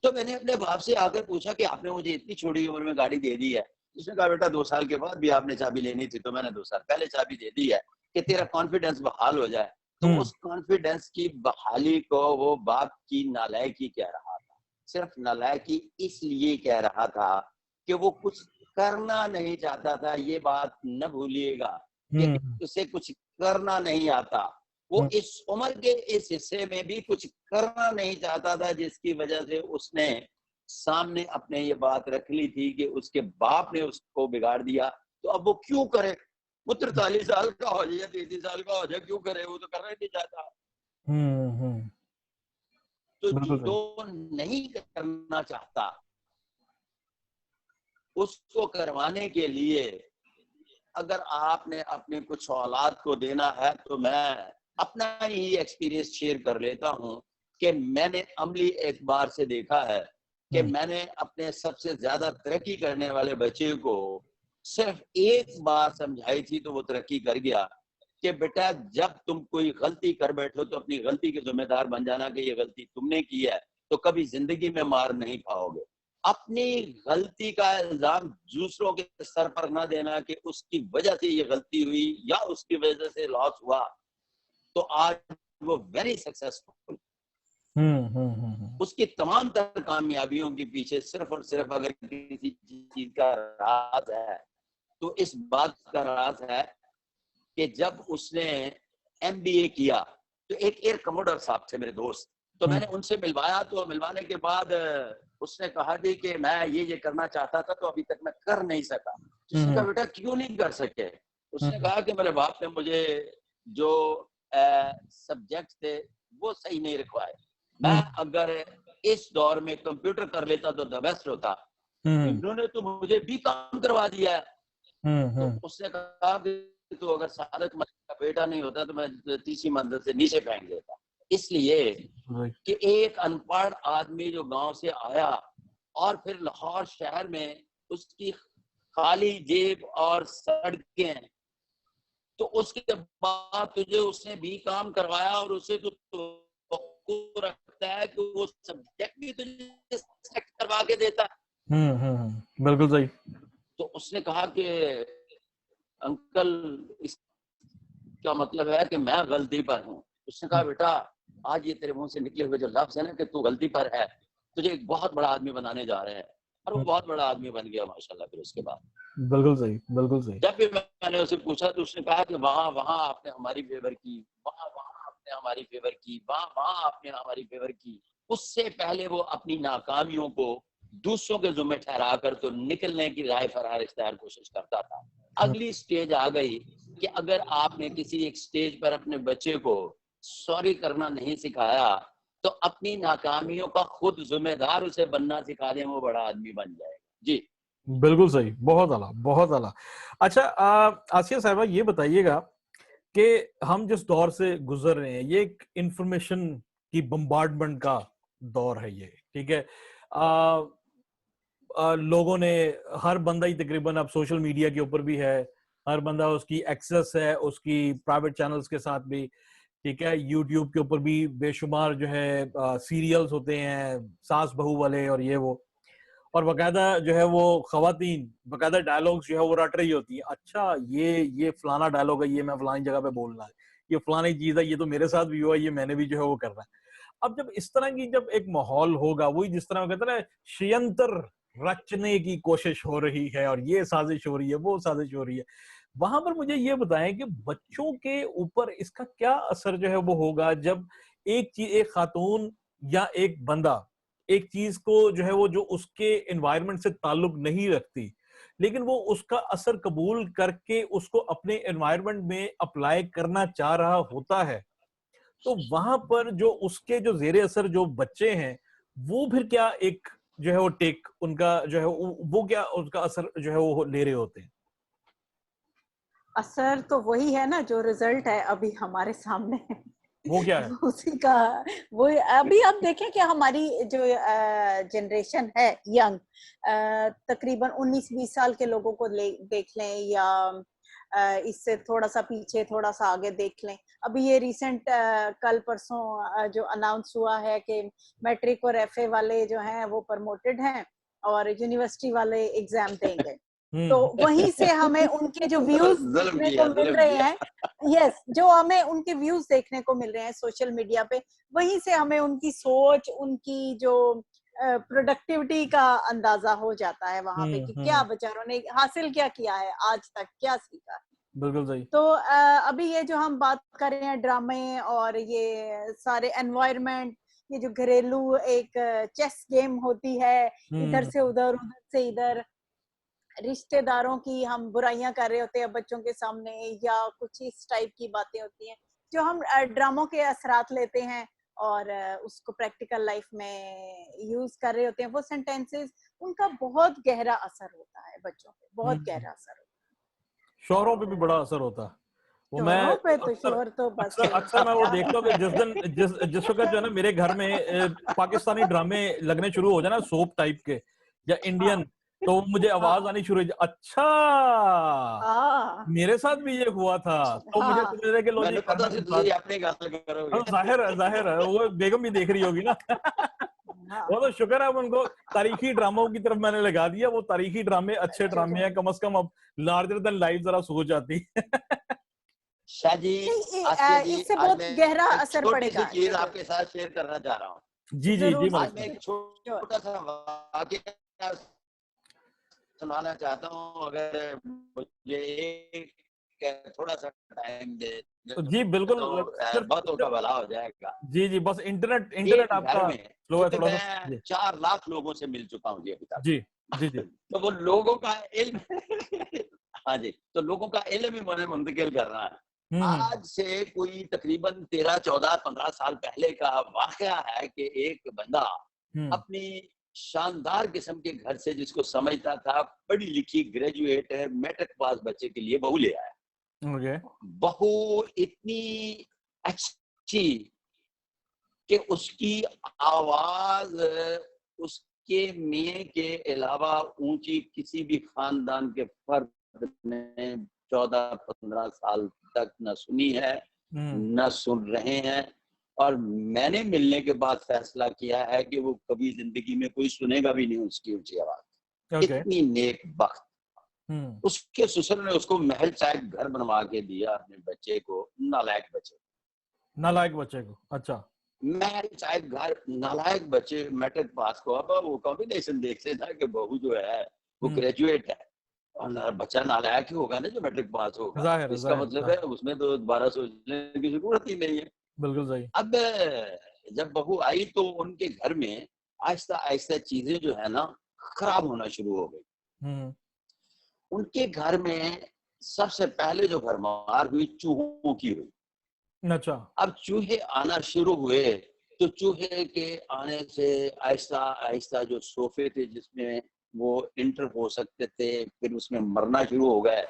तो मैंने अपने बाप से आकर पूछा कि आपने मुझे इतनी छोटी उम्र में गाड़ी दे दी है? उसने कहा बेटा 2 साल के बाद भी आपने चाबी लेनी थी तो मैंने 2 साल पहले चाबी दे दी है कि तेरा कॉन्फिडेंस बहाल हो जाए। तो उस कॉन्फिडेंस की बहाली को वो बाप की नालायकी कह रहा था। सिर्फ नालायकी इसलिए कह रहा था कि वो कुछ करना नहीं चाहता था। ये बात न भूलिएगा कि उसे कुछ करना नहीं आता। वो इस उम्र के इस हिस्से में भी कुछ करना नहीं चाहता था, जिसकी वजह से उसने सामने अपने ये बात रख ली थी कि उसके बाप ने उसको बिगाड़ दिया। तो अब वो क्यों करे? वो 43 साल का हो जाए, 33 साल का हो जाए, क्यों करे? वो तो करना ही नहीं चाहता। तो जो नहीं करना चाहता उसको करवाने के लिए अगर आपने अपने कुछ औलाद को देना है, तो मैं अपना ही एक्सपीरियंस शेयर कर लेता हूं कि मैंने अमली एतबार से देखा है कि मैंने अपने सबसे ज्यादा तरक्की करने वाले बच्चे को सिर्फ एक बार समझाई थी तो वो तरक्की कर गया कि बेटा जब तुम कोई गलती कर बैठो तो अपनी गलती के जिम्मेदार बन जाना कि ये गलती तुमने की है, तो कभी जिंदगी में मार नहीं पाओगे। अपनी गलती का इल्जाम दूसरों के सर पर ना देना कि उसकी वजह से ये गलती हुई या उसकी वजह से लॉस हुआ। तो आज वो वेरी सक्सेसफुल। उसकी तमाम तर कामयाबियों के पीछे सिर्फ और सिर्फ अगर किसी चीज का राज है तो इस बात का राज है कि जब उसने MBA किया तो एक एयर कमोडर साहब थे मेरे दोस्त, तो मैंने उनसे मिलवाया। तो मिलवाने के बाद उसने कहा थी कि मैं ये करना चाहता था तो अभी तक मैं कर नहीं सका। उसने कहा बेटा क्यों नहीं कर सके? उसने कहा कि मेरे बाप ने मुझे जो सब्जेक्ट थे वो सही नहीं रखवाए। मैं अगर इस दौर में कंप्यूटर कर लेता तो द बेस्ट होता, इन्होंने तो मुझे भी काम करवा दिया है। तो उसने कहा कि तो अगर सादत का बेटा नहीं होता तो मैं तीसरी मंजिल से नीचे फेंक देता। इसलिए कि एक अनपढ़ आदमी जो गांव से आया और फिर लाहौर शहर में उसकी खाली जेब और सड़कें, तो उसके बाद तुझे उसने भी काम करवाया और उसे तो रखता है कि वो सब्जेक्ट भी तुझे सेलेक्ट करवा के देता। बिल्कुल सही। तो उसने कहा कि अंकल इसका मतलब है कि मैं गलती पर हूँ। उसने कहा बेटा आज ये तेरे मुंह से निकले हुए जो लफ्ज है ना कि तू गलती पर है, तुझे एक बहुत बड़ा आदमी बनाने जा रहे हैं। और वो बहुत बड़ा आदमी बन गया माशाल्लाह। फिर उसके बाद बिल्कुल सही, बिल्कुल सही। जब भी मैंने उसे पूछा तो उसने कहा कि वहां आपने हमारी फेवर की, वहां आपने हमारी फेवर की, वहां आपने हमारी फेवर की। उससे पहले वो अपनी नाकामियों को दूसरों के जुम्मे ठहरा कर तो निकलने की राय फरार इख्तियार कोशिश करता था। अगली स्टेज आ गई कि अगर आपने किसी एक स्टेज पर अपने बच्चे को सॉरी करना नहीं सिखाया तो अपनी नाकामियों का खुद जिम्मेदार उसे बनना सिखा दें, वो बड़ा आदमी बन जाएगा। जी बिल्कुल सही, बहुत आला, बहुत आला। अच्छा आसिया साहिबा ये बताइएगा कि हम जिस दौर से गुजर रहे हैं ये एक इंफॉर्मेशन की बम्बार्डमेंट का दौर है ये, ठीक है। लोगों ने हर बंदा ही तकरीबन अब सोशल मीडिया के ऊपर भी है, हर बंदा उसकी एक्सेस है उसकी प्राइवेट चैनल्स के साथ भी, ठीक है। यूट्यूब के ऊपर भी बेशुमार जो है सीरियल्स होते हैं सास बहू वाले और ये वो, और बकायदा जो है वो खवातीन बकायदा डायलॉग्स जो है वो रट रही होती है। अच्छा ये फलाना डायलॉग है, ये मैं फलानी जगह पे बोलना है, ये फलानी चीज है, ये तो मेरे साथ भी हुआ, ये मैंने भी जो है वो करना है। अब जब इस तरह की जब एक माहौल होगा, वही जिस तरह कहते हैं ना षड्यंत्र रचने की कोशिश हो रही है और ये साजिश हो रही है वो साजिश हो रही है, वहां पर मुझे ये बताएं कि बच्चों के ऊपर इसका क्या असर जो है वो होगा जब एक खातून या एक बंदा एक चीज को जो है वो जो उसके एनवायरनमेंट से ताल्लुक नहीं रखती लेकिन वो उसका असर कबूल करके उसको अपने एनवायरनमेंट में अप्लाई करना चाह रहा होता है, तो वहां पर जो उसके जो जेरे असर जो बच्चे हैं, वो फिर क्या एक जो है वो टेक उनका जो है वो क्या उसका असर जो है वो ले रहे होते हैं? असर तो वही है ना जो रिजल्ट है अभी हमारे सामने है। वो क्या है? उसी का वो अभी आप देखें कि हमारी जो जनरेशन है यंग, तकरीबन 19-20 साल के लोगों को देख लें या इससे थोड़ा सा पीछे थोड़ा सा आगे देख लें। अभी ये रिसेंट कल परसों जो अनाउंस हुआ है कि मैट्रिक और एफए वाले जो हैं वो प्रमोटेड हैं और यूनिवर्सिटी वाले एग्जाम देंगे। तो वहीं से हमें उनके जो व्यूज देखने को मिल रहे हैं, यस, जो हमें उनके व्यूज देखने को मिल रहे हैं सोशल मीडिया पे, वहीं से हमें उनकी सोच, उनकी जो प्रोडक्टिविटी का अंदाजा हो जाता है वहां पे कि क्या बेचारों ने हासिल क्या किया है, आज तक क्या सीखा। बिल्कुल सही। तो अभी ये जो हम बात कर रहे हैं ड्रामे और ये सारे एनवायरनमेंट, ये जो घरेलू एक चेस गेम होती है, इधर से उधर, उधर से इधर, रिश्तेदारों की हम बुराइयां कर रहे होते हैं बच्चों के सामने या कुछ इस टाइप की बातें होती हैं जो हम ड्रामों के असरात लेते हैं और उसको प्रैक्टिकल लाइफ में यूज कर रहे होते हैं। वो सेंटेंसेस, उनका बहुत गहरा असर होता है बच्चों पे, बहुत गहरा असर होता है। शोहरों पे भी बड़ा असर होता है। वो मैं शोहरों पे तो अक्सर शोहर तो बस अक्सर मैं वो क्या देखता हूँ कि जिस वक्त जो है ना मेरे घर में पाकिस्तानी ड्रामे लगने शुरू हो जाए ना, सोप टाइप के या इंडियन, हाँ तो मुझे आवाज हाँ आनी शुरू हो जाए, अच्छा हाँ मेरे साथ भी ये हुआ था, तो मुझे हाँ समझ रहे कि लो जी मैंने घर पता में थी कुछ तुझे अपनी गल करोगे। जाहिर है वो बेगम भी देख रही होगी ना। हाँ वो तो शुक्र है अब उनको तारीखी ड्रामों की तरफ मैंने लगा दिया, वो तारीखी ड्रामे अच्छे ड्रामे हैं, कम से कम अब लार्जर देन लाइफ जरा सोच जाती। शाह जी, आसिया जी, इससे आज बहुत मैं गहरा एक असर छोटी सी पड़ेगा। चीज आपके साथ शेयर करना चाह रहा हूँ। जी जी जी जरूर मलिक आज मैं साहब। एक छोटा सा वाकया सुनाना चाहता हूँ, अगर मुझे एक थोड़ा सा टाइम दे जी बिल्कुल, तो सिर्फ बहुतों का भला हो जाएगा। जी जी, बस इंटरनेट इंटरनेट एक घर आपका में, स्लो है क्योंकि थोड़ा सा मैं जी 4 लाख लोगों से मिल चुका हूँ जी अभी तक, जी जी जी। तो वो लोगों का इल्म हाँ जी, तो लोगों का इल्म ही मैंने मुंतकिल करना है। हम्म आज से कोई तकरीबन 13, 14, 15 साल पहले का वाकया है कि एक बंदा हम्म अपनी शानदार किस्म के घर से, जिसको समझता था पढ़ी लिखी ग्रेजुएट है, मैट्रिक पास बच्चे के लिए बहू ले आया। ओके बहू इतनी अच्छी कि उसकी आवाज उसके मियाँ के अलावा ऊंची किसी भी खानदान के फर्द ने 14-15 साल तक न सुनी है, न सुन रहे हैं। और मैंने मिलने के बाद फैसला किया है कि वो कभी जिंदगी में कोई सुनेगा भी नहीं उसकी ऊंची आवाज। ओके इतनी नेक बख्त। उसके ससुर ने उसको महल टाइप घर बनवा के दिया अपने बच्चे को, नालायक बच्चे, नालायक बच्चे को। अच्छा महल टाइप घर, नालायक बच्चे, मैट्रिक पास को। अब वो कॉम्बिनेशन देखते था कि बहू जो है वो ग्रेजुएट है और बच्चा नालायक ही होगा ना जो मैट्रिक पास होगा, जाहिर है इसका जाहिर मतलब है, है उसमें तो दोबारा सोचने की जरूरत ही नहीं है। बिल्कुल सही। अब जब बहू आई तो उनके घर में आहिस्ता आहिस्ता चीजें जो है ना खराब होना शुरू हो गई। उनके घर में सबसे पहले जो भरमार हुई चूहों की हुई। अच्छा अब चूहे आना शुरू हुए तो चूहे के आने से आहिस्ता आहिस्ता जो सोफे थे जिसमें वो इंटर हो सकते थे, फिर उसमें मरना शुरू हो गए।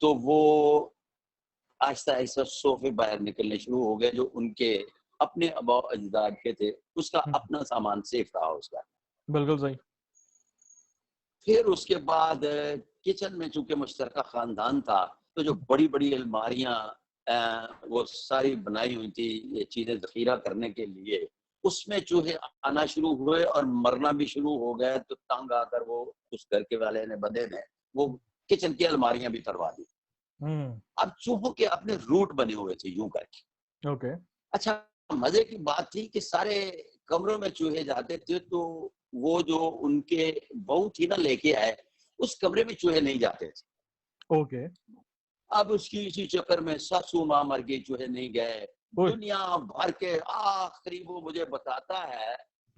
तो वो आहिस्ता आहिस्ता सोफे बाहर निकलने शुरू हो गए जो उनके अपने आबा अजदाद के थे, उसका अपना सामान सेफ रहा उसका। बिल्कुल सही। फिर उसके बाद किचन में चूंकि मुश्तरका खानदान था तो जो बड़ी बड़ी अलमारियां वो सारी बनाई हुई थी ये चीजें जखीरा करने के लिए, उसमें चूहे आना शुरू हुए और मरना भी शुरू हो गए। तो तंग आकर वो उस घर के वाले ने, बंदे ने, वो किचन की अलमारियां भी करवा दी। अब चूहों के अपने रूट बने हुए थे यूं करके। ओके अच्छा, मजे की बात थी कि सारे कमरों में चूहे जाते थे तो वो जो उनके बहू थी ना लेके आए, उस कमरे में चूहे नहीं जाते थे। ओके अब उसकी इसी चक्कर में सासू माँ मर गई, चूहे नहीं गए। दुनिया भर के आखिरी वो मुझे बताता है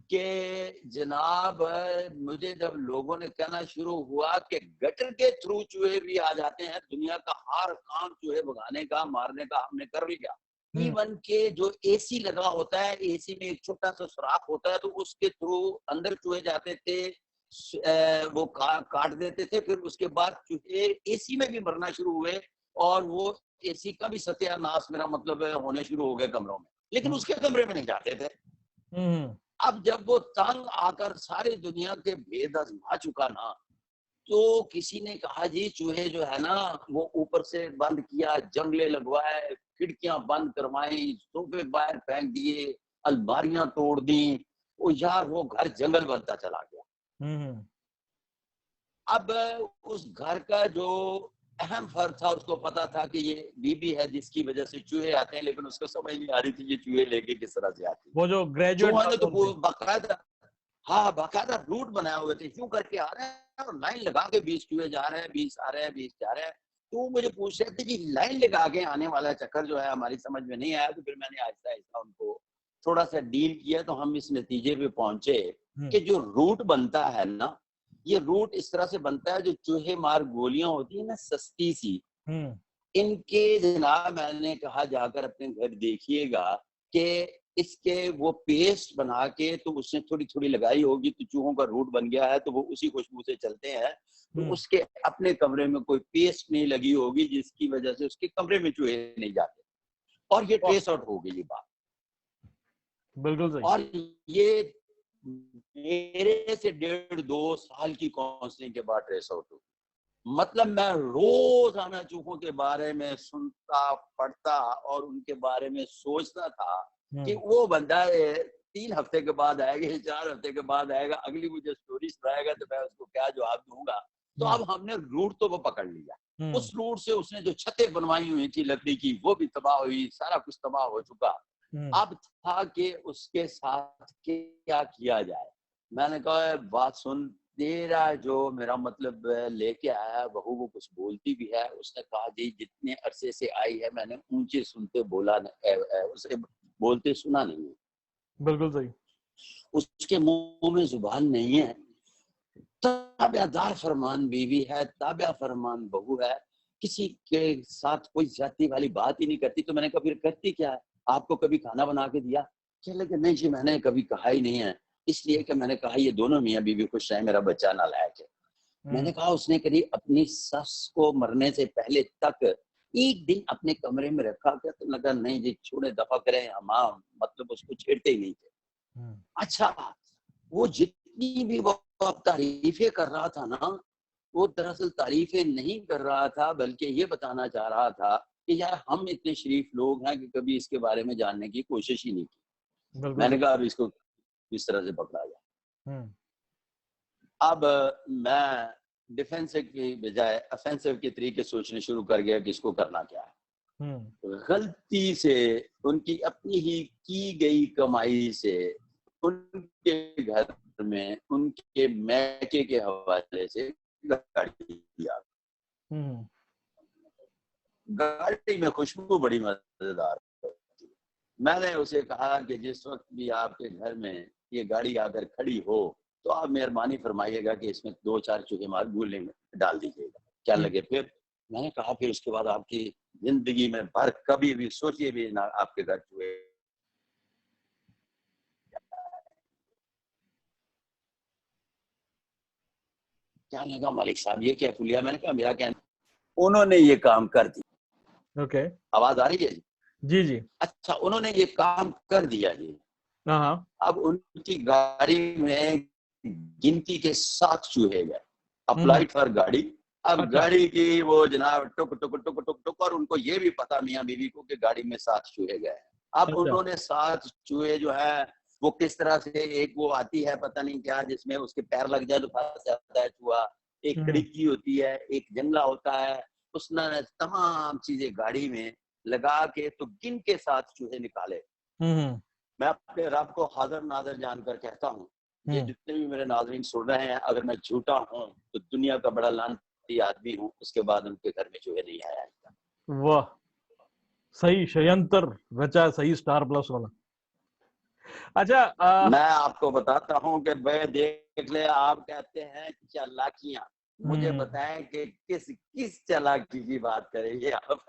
कि जनाब मुझे जब लोगों ने कहना शुरू हुआ कि गटर के थ्रू चूहे भी आ जाते हैं, दुनिया का हर काम चूहे भगाने का, मारने का हमने कर लिया। इवन के जो एसी लगा होता है, एसी में एक छोटा सा सुराख होता है, तो उसके थ्रू अंदर चूहे जाते थे, वो काट देते थे। फिर उसके बाद चूहे एसी में भी मरना शुरू हुए और वो एसी का भी सत्यानाश, मेरा मतलब होने शुरू हो गए कमरों में, लेकिन उसके कमरे में नहीं जाते थे। अब जब वो तंग आकर सारी दुनिया के भेद आजमा चुका ना, तो किसी ने कहा जी चूहे जो है ना वो ऊपर से बंद किया, जंगले लगवाए, खिड़कियां बंद करवाई, सोफे बाहर फेंक दिए, अलमारियां तोड़ दी। वो यार वो घर जंगल बनता चला गया। अब उस घर का जो अहम फर्क था, उसको पता था कि ये बीबी है जिसकी वजह से चूहे आते हैं, लेकिन उसको समझ नहीं आ रही थी ये चूहे लेके किस तरह से आते हैं। वो जो ग्रेजुएट ने तो बाकायदा, हाँ बाकायदा रूट बनाए हुए थे, क्यों करके आ रहे हैं और लाइन लगा के 20 चूहे जा रहे हैं, 20 आ रहे हैं, 20 जा रहे हैं। तो मुझे पूछ रहे थे कि लाइन लगा के आने वाला चक्कर जो है हमारी समझ में नहीं आया। तो फिर मैंने आहिस्ता आहिस्ता उनको थोड़ा सा डील किया, तो हम इस नतीजे पे पहुंचे कि जो रूट बनता है ना, ये रूट इस तरह से बनता है, जो चूहे मार गोलियां होती है ना सस्ती सी, इनके जनाब मैंने कहा जाकर अपने घर देखिएगा कि इसके वो पेस्ट बना के तो उसने थोड़ी थोड़ी लगाई होगी, तो चूहों का रूट बन गया है, तो वो उसी खुशबू से चलते हैं। तो उसके अपने कमरे में कोई पेस्ट नहीं लगी होगी जिसकी वजह से उसके कमरे में चूहे नहीं जाते, और ये ट्रेस आउट हो गई ये बात। बिल्कुल सही। और ये मेरे से 1.5-2 साल की काउंसलिंग के बाद ट्रेस आउट हुई। मतलब मैं रोजाना चूहों के बारे में सुनता, पढ़ता और उनके बारे में सोचता था कि वो बंदा 3 हफ्ते के बाद आएगा, 4 हफ्ते के बाद आएगा, अगली मुझे स्टोरी सुनाएगा, तो मैं उसको क्या जवाब दूंगा। तो अब हमने रूट तो वो पकड़ लिया। उस रूट से उसने जो छतें बनवाई हुई थी लकड़ी की, वो भी तबाह हुई, सारा कुछ तबाह हो चुका। अब था कि उसके साथ क्या किया जाए। मैंने कहा बात सुन, तेरा जो मेरा मतलब लेके आया बहू, वो कुछ बोलती भी है। उसने कहा जी जितने अरसे से आई है मैंने ऊंचे सुनते बोला उसे बोलते सुना नहीं है। बिल्कुल सही। उसके मुंह में जुबान नहीं है, ताबेदार फरमान बीवी है, ताबे फरमान बहू है, किसी के साथ कोई ज्यादती वाली बात ही नहीं करती। तो मैंने कहा फिर करती क्या है, आपको कभी खाना बना के दिया? कहने लगे नहीं जी मैंने कभी कहा ही नहीं है, इसलिए कि मैंने कहा ये दोनों मियाँ बीवी खुश रहे, मेरा बच्चा नालायक है। मैंने कहा उसने कभी अपनी सस को मरने से पहले तक एक दिन अपने कमरे में रखा क्या? तो लगा नहीं जी छोड़े, दफा करें, हम मतलब उसको छेड़ते ही नहीं थे। अच्छा, वो जितनी भी वो तारीफें कर रहा था ना, वो दरअसल तारीफें नहीं कर रहा था, बल्कि ये बताना चाह रहा था कि यार हम इतने शरीफ लोग हैं कि कभी इसके बारे में जानने की कोशिश ही नहीं की। मैंने कहा अब इसको इस तरह से पकड़ा जाए। अब मैं डिफेंसिव की बजाय ऑफेंसिव के तरीके सोचने शुरू कर गया कि इसको करना क्या है। गलती से उनकी अपनी ही की गई कमाई से उनके घर में उनके मैके के हवाले से गाड़ी दिया। गाड़ी में खुशबू बड़ी मजेदार। मैंने उसे कहा कि जिस वक्त भी आपके घर में ये गाड़ी आकर खड़ी हो तो आप मेहरबानी फरमाइएगा कि इसमें 2-4 चूहे मार गूले में डाल दीजिएगा, क्या लगे। फिर मैंने कहा फिर उसके बाद आपकी जिंदगी में भर कभी भी सोचिए भी ना आपके घर चूहे। क्या लगा मालिक साहब ये क्या खुलिया? मैंने कहा मेरा क्या, उन्होंने ये काम कर दिया। ओके, आवाज आ रही है जी जी। अच्छा, उन्होंने ये काम कर दिया जी। अब उनकी गाड़ी में गिनती के 7 चूहे गए, अप्लाइड फॉर गाड़ी। अब अच्छा। गाड़ी की वो जनाब टुक टुक टुक टुक टुक, और उनको ये भी पता मियाँ बीवी को कि गाड़ी में 7 चूहे गए। अब अच्छा। उन्होंने 7 चूहे जो है वो किस तरह से, एक वो आती है पता नहीं क्या जिसमें उसके पैर लग जाए तो फंस जाता है चूहा, एक खिड़की होती है, एक जंगला होता है, उसने तमाम चीजें गाड़ी में लगा के तो गिन के 7 चूहे निकाले। मैं अपने रब को हाजिर नाज़िर जानकर कहता हूँ, ये जितने भी मेरे नाज़रीन सुन रहे हैं, अगर मैं झूठा हूँ तो दुनिया का बड़ा लानती आदमी हूँ। उसके बाद उनके घर में चूहे नहीं आया। वाह, सही षड्यंत्र रचा, सही स्टार प्लस वाला। अच्छा, मैं आपको बताता हूँ कि भाई देख ले, आप कहते हैं चालाकियां, मुझे बताएं कि किस चालाकी की बात करेंगे आप।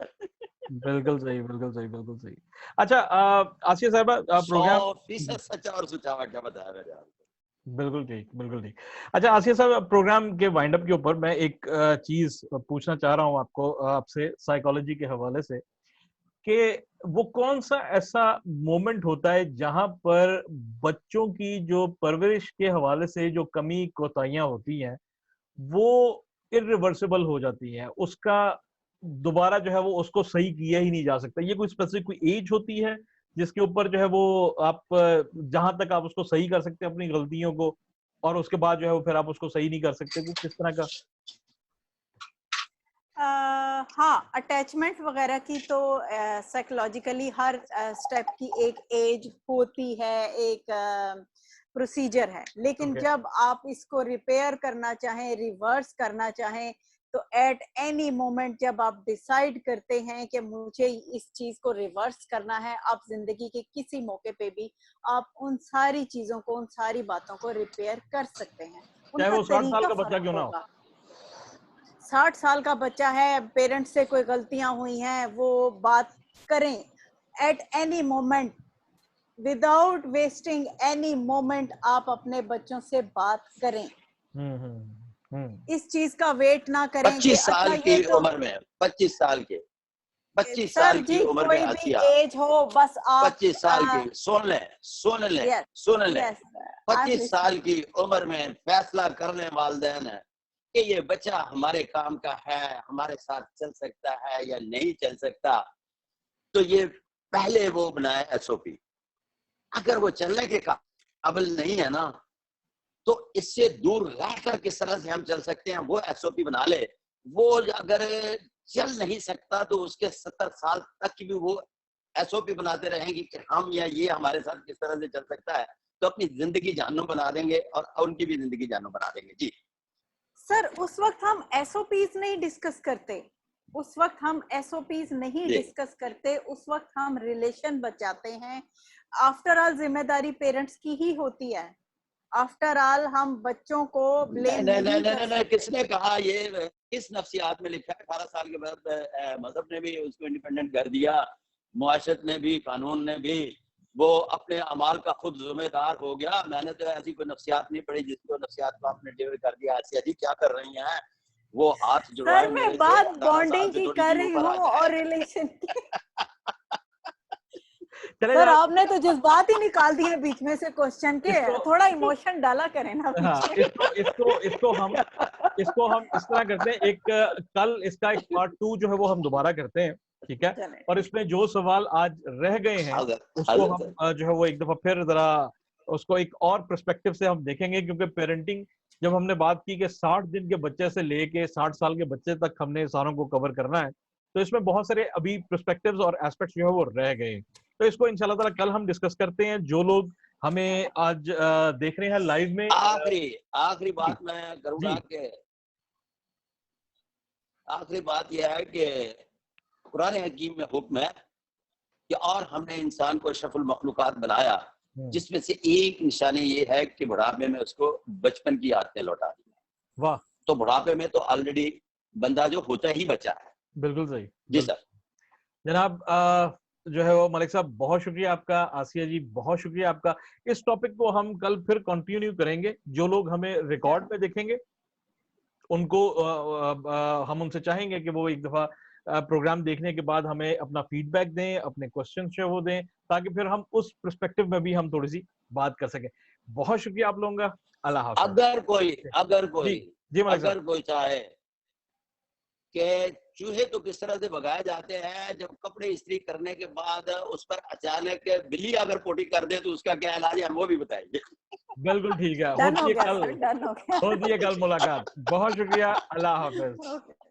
बिल्कुल सही, बिल्कुल सही, बिल्कुल सही। अच्छा, आसिया साहिबा, प्रोग्राम 100% सच्चा और सुचावा क्या बताया मैंने आपको। बिल्कुल ठीक, बिल्कुल ठीक। अच्छा आसिया साहब, प्रोग्राम के वाइंड अप के ऊपर मैं एक चीज पूछना चाह रहा हूँ आपको, आपसे साइकोलॉजी के हवाले से, कि वो कौन सा ऐसा मोमेंट होता है जहां पर बच्चों की जो परवरिश के हवाले से जो कमी कोताहियां होती हैं वो इरिवर्सिबल हो जाती हैं, उसका दोबारा जो है वो उसको सही किया ही नहीं जा सकता। ये कोई स्पेसिफिक कोई एज होती है जिसके ऊपर जो है वो आप जहां तक आप उसको सही कर सकते हैं अपनी गलतियों को, और उसके बाद जो है वो फिर आप उसको सही नहीं कर सकते, कुछ किस तरह का? हाँ, अटैचमेंट वगैरह की तो साइकोलॉजिकली हर स्टेप की एक एज होती है, एक प्रोसीजर है, लेकिन ओके। जब आप इसको रिपेयर करना चाहें, रिवर्स करना चाहें, तो एट एनी मोमेंट जब आप डिसाइड करते हैं कि मुझे इस चीज को रिवर्स करना है, आप जिंदगी के किसी मौके पे भी आप उन सारी चीजों को, उन सारी बातों को रिपेयर कर सकते हैं। चाहे उनका वो 60 साल तरीका का बच्चा फर्क क्यों ना हो। होगा। 60 साल का बच्चा है, पेरेंट्स से कोई गलतियां हुई हैं, वो बात करें at any moment, without wasting any moment, आप अपने बच्चों से बात करें। इस चीज का वेट ना करें कि 25 अच्छा साल ये की तो, उम्र में, 25 साल के, 25 सर साल की जी उम्र में कोई भी आसिया, एज हो, बस आप 25 साल की, सुन लें, सुन लें, यस सुन लें, यस आई एम 25 साल लिसनिंग। की उम्र में फैसला करने वालिदैन है कि ये बच्चा हमारे काम का है, हमारे साथ चल सकता है या नहीं चल सकता, तो ये पहले वो बनाए एसओपी। अगर वो चलने के काबिल नहीं है ना, तो इससे दूर रहकर किस तरह से हम चल सकते हैं वो एसओपी बना ले। वो अगर चल नहीं सकता तो उसके 70 साल तक भी वो एसओपी बनाते रहेंगे कि हम या ये हमारे साथ किस तरह से चल सकता है, तो अपनी जिंदगी जानू बना देंगे और उनकी भी जिंदगी जानू बना देंगे। जी सर उस वक्त हम एसओपीज नहीं डिस्कस करते, उस वक्त हम एसओपीज नहीं जी डिस्कस करते, उस वक्त हम रिलेशन बचाते हैं। आफ्टर ऑल जिम्मेदारी पेरेंट्स की ही होती है। आफ्टर ऑल हम बच्चों को नहीं ब्लेम नहीं नहीं नहीं नहीं कर नहीं नहीं, सकते। किसने कहा ये? किस नफ्सियात में लिखा है? 18 साल के बाद मजहब ने भी उसको इंडिपेंडेंट कर दिया, मुआशरत ने भी, कानून ने भी, वो अपने अमाल का खुद जिम्मेदार हो गया। मैंने तो ऐसी कोई नफ्सियात नहीं पढ़ी जिसको नफ्सियात को आपने डिलीवर कर दिया। आसिया जी क्या कर रही हैं? वो हाथ जुड़वाए सर मैं मेरे से, बात 18 साल बॉन्डिंग से की थोड़ी कर सी रही ऊपर हूँ आ और जाए। रिलेशन की। चले सर जाए आपने तो जज्बात ही निकाल दिए बीच में से क्वेश्चन के, इसको। थोड़ा इमोशन डाला करें ना हाँ, बीच में। इसको हम इस तरह करते हैं, एक कल इसका एक पार्ट 2 जो है वो हम दोबारा करते हैं, ठीक है? चले और ठीक। इसमें जो सवाल आज रह गए हैं अगर उसको अगर हम जो है वो एक दफा फिर जरा उसको एक और पर्सपेक्टिव से हम देखेंगे, क्योंकि पेरेंटिंग जब हमने बात की कि 60 दिन के बच्चे से लेके 60 साल के बच्चे तक हमने सारों को कवर करना है, तो इसमें बहुत सारे अभी पर्सपेक्टिव्स और एस्पेक्ट्स जो है वो रह गए हैं। तो इसको इंशाल्लाह ताला कल हम डिस्कस करते हैं। जो लोग हमें आज देख रहे हैं लाइव में, आखिरी आखिरी जी बात मैं करूंगा जी कि आखिरी बात यह है कि कुरान हकीम में हुक्म है कि और हमने इंसान को अशरफुल मखलूकात बनाया, जिसमें से एक निशानी ये है कि बुढ़ापे में उसको बचपन की आदतें लौटा दी। वाह, तो बुढ़ापे में तो ऑलरेडी बंदा जो होता ही बचा है। बिल्कुल सही, जी बिल्कुल। सर। जनाब जो है वो मलिक साहब बहुत शुक्रिया आपका, आसिया जी बहुत शुक्रिया आपका। इस टॉपिक को हम कल फिर कंटिन्यू करेंगे। जो लोग हमें रिकॉर्ड में देखेंगे उनको हम उनसे चाहेंगे कि वो एक दफा प्रोग्राम देखने के बाद हमें अपना फीडबैक दें, अपने क्वेश्चन जो वो दें, ताकि फिर हम उस पर्सपेक्टिव में भी हम थोड़ी सी बात कर सकें। बहुत शुक्रिया आप लोगों का। अल्लाह हाफिज। अगर कोई अगर जी कोई जी मलिक साहब। अगर कोई चाहे कि चूहे तो किस तरह से भगाए जाते हैं, जब कपड़े इस्त्री करने के बाद उस पर अचानक बिल्ली अगर पोटी कर दे तो उसका क्या इलाज है, हम वो भी बताएंगे। बिल्कुल ठीक है, डन होती हो है गया कल, सर, डन हो गया। होती है कल मुलाकात। बहुत शुक्रिया, अल्लाह हाफिज। ओके।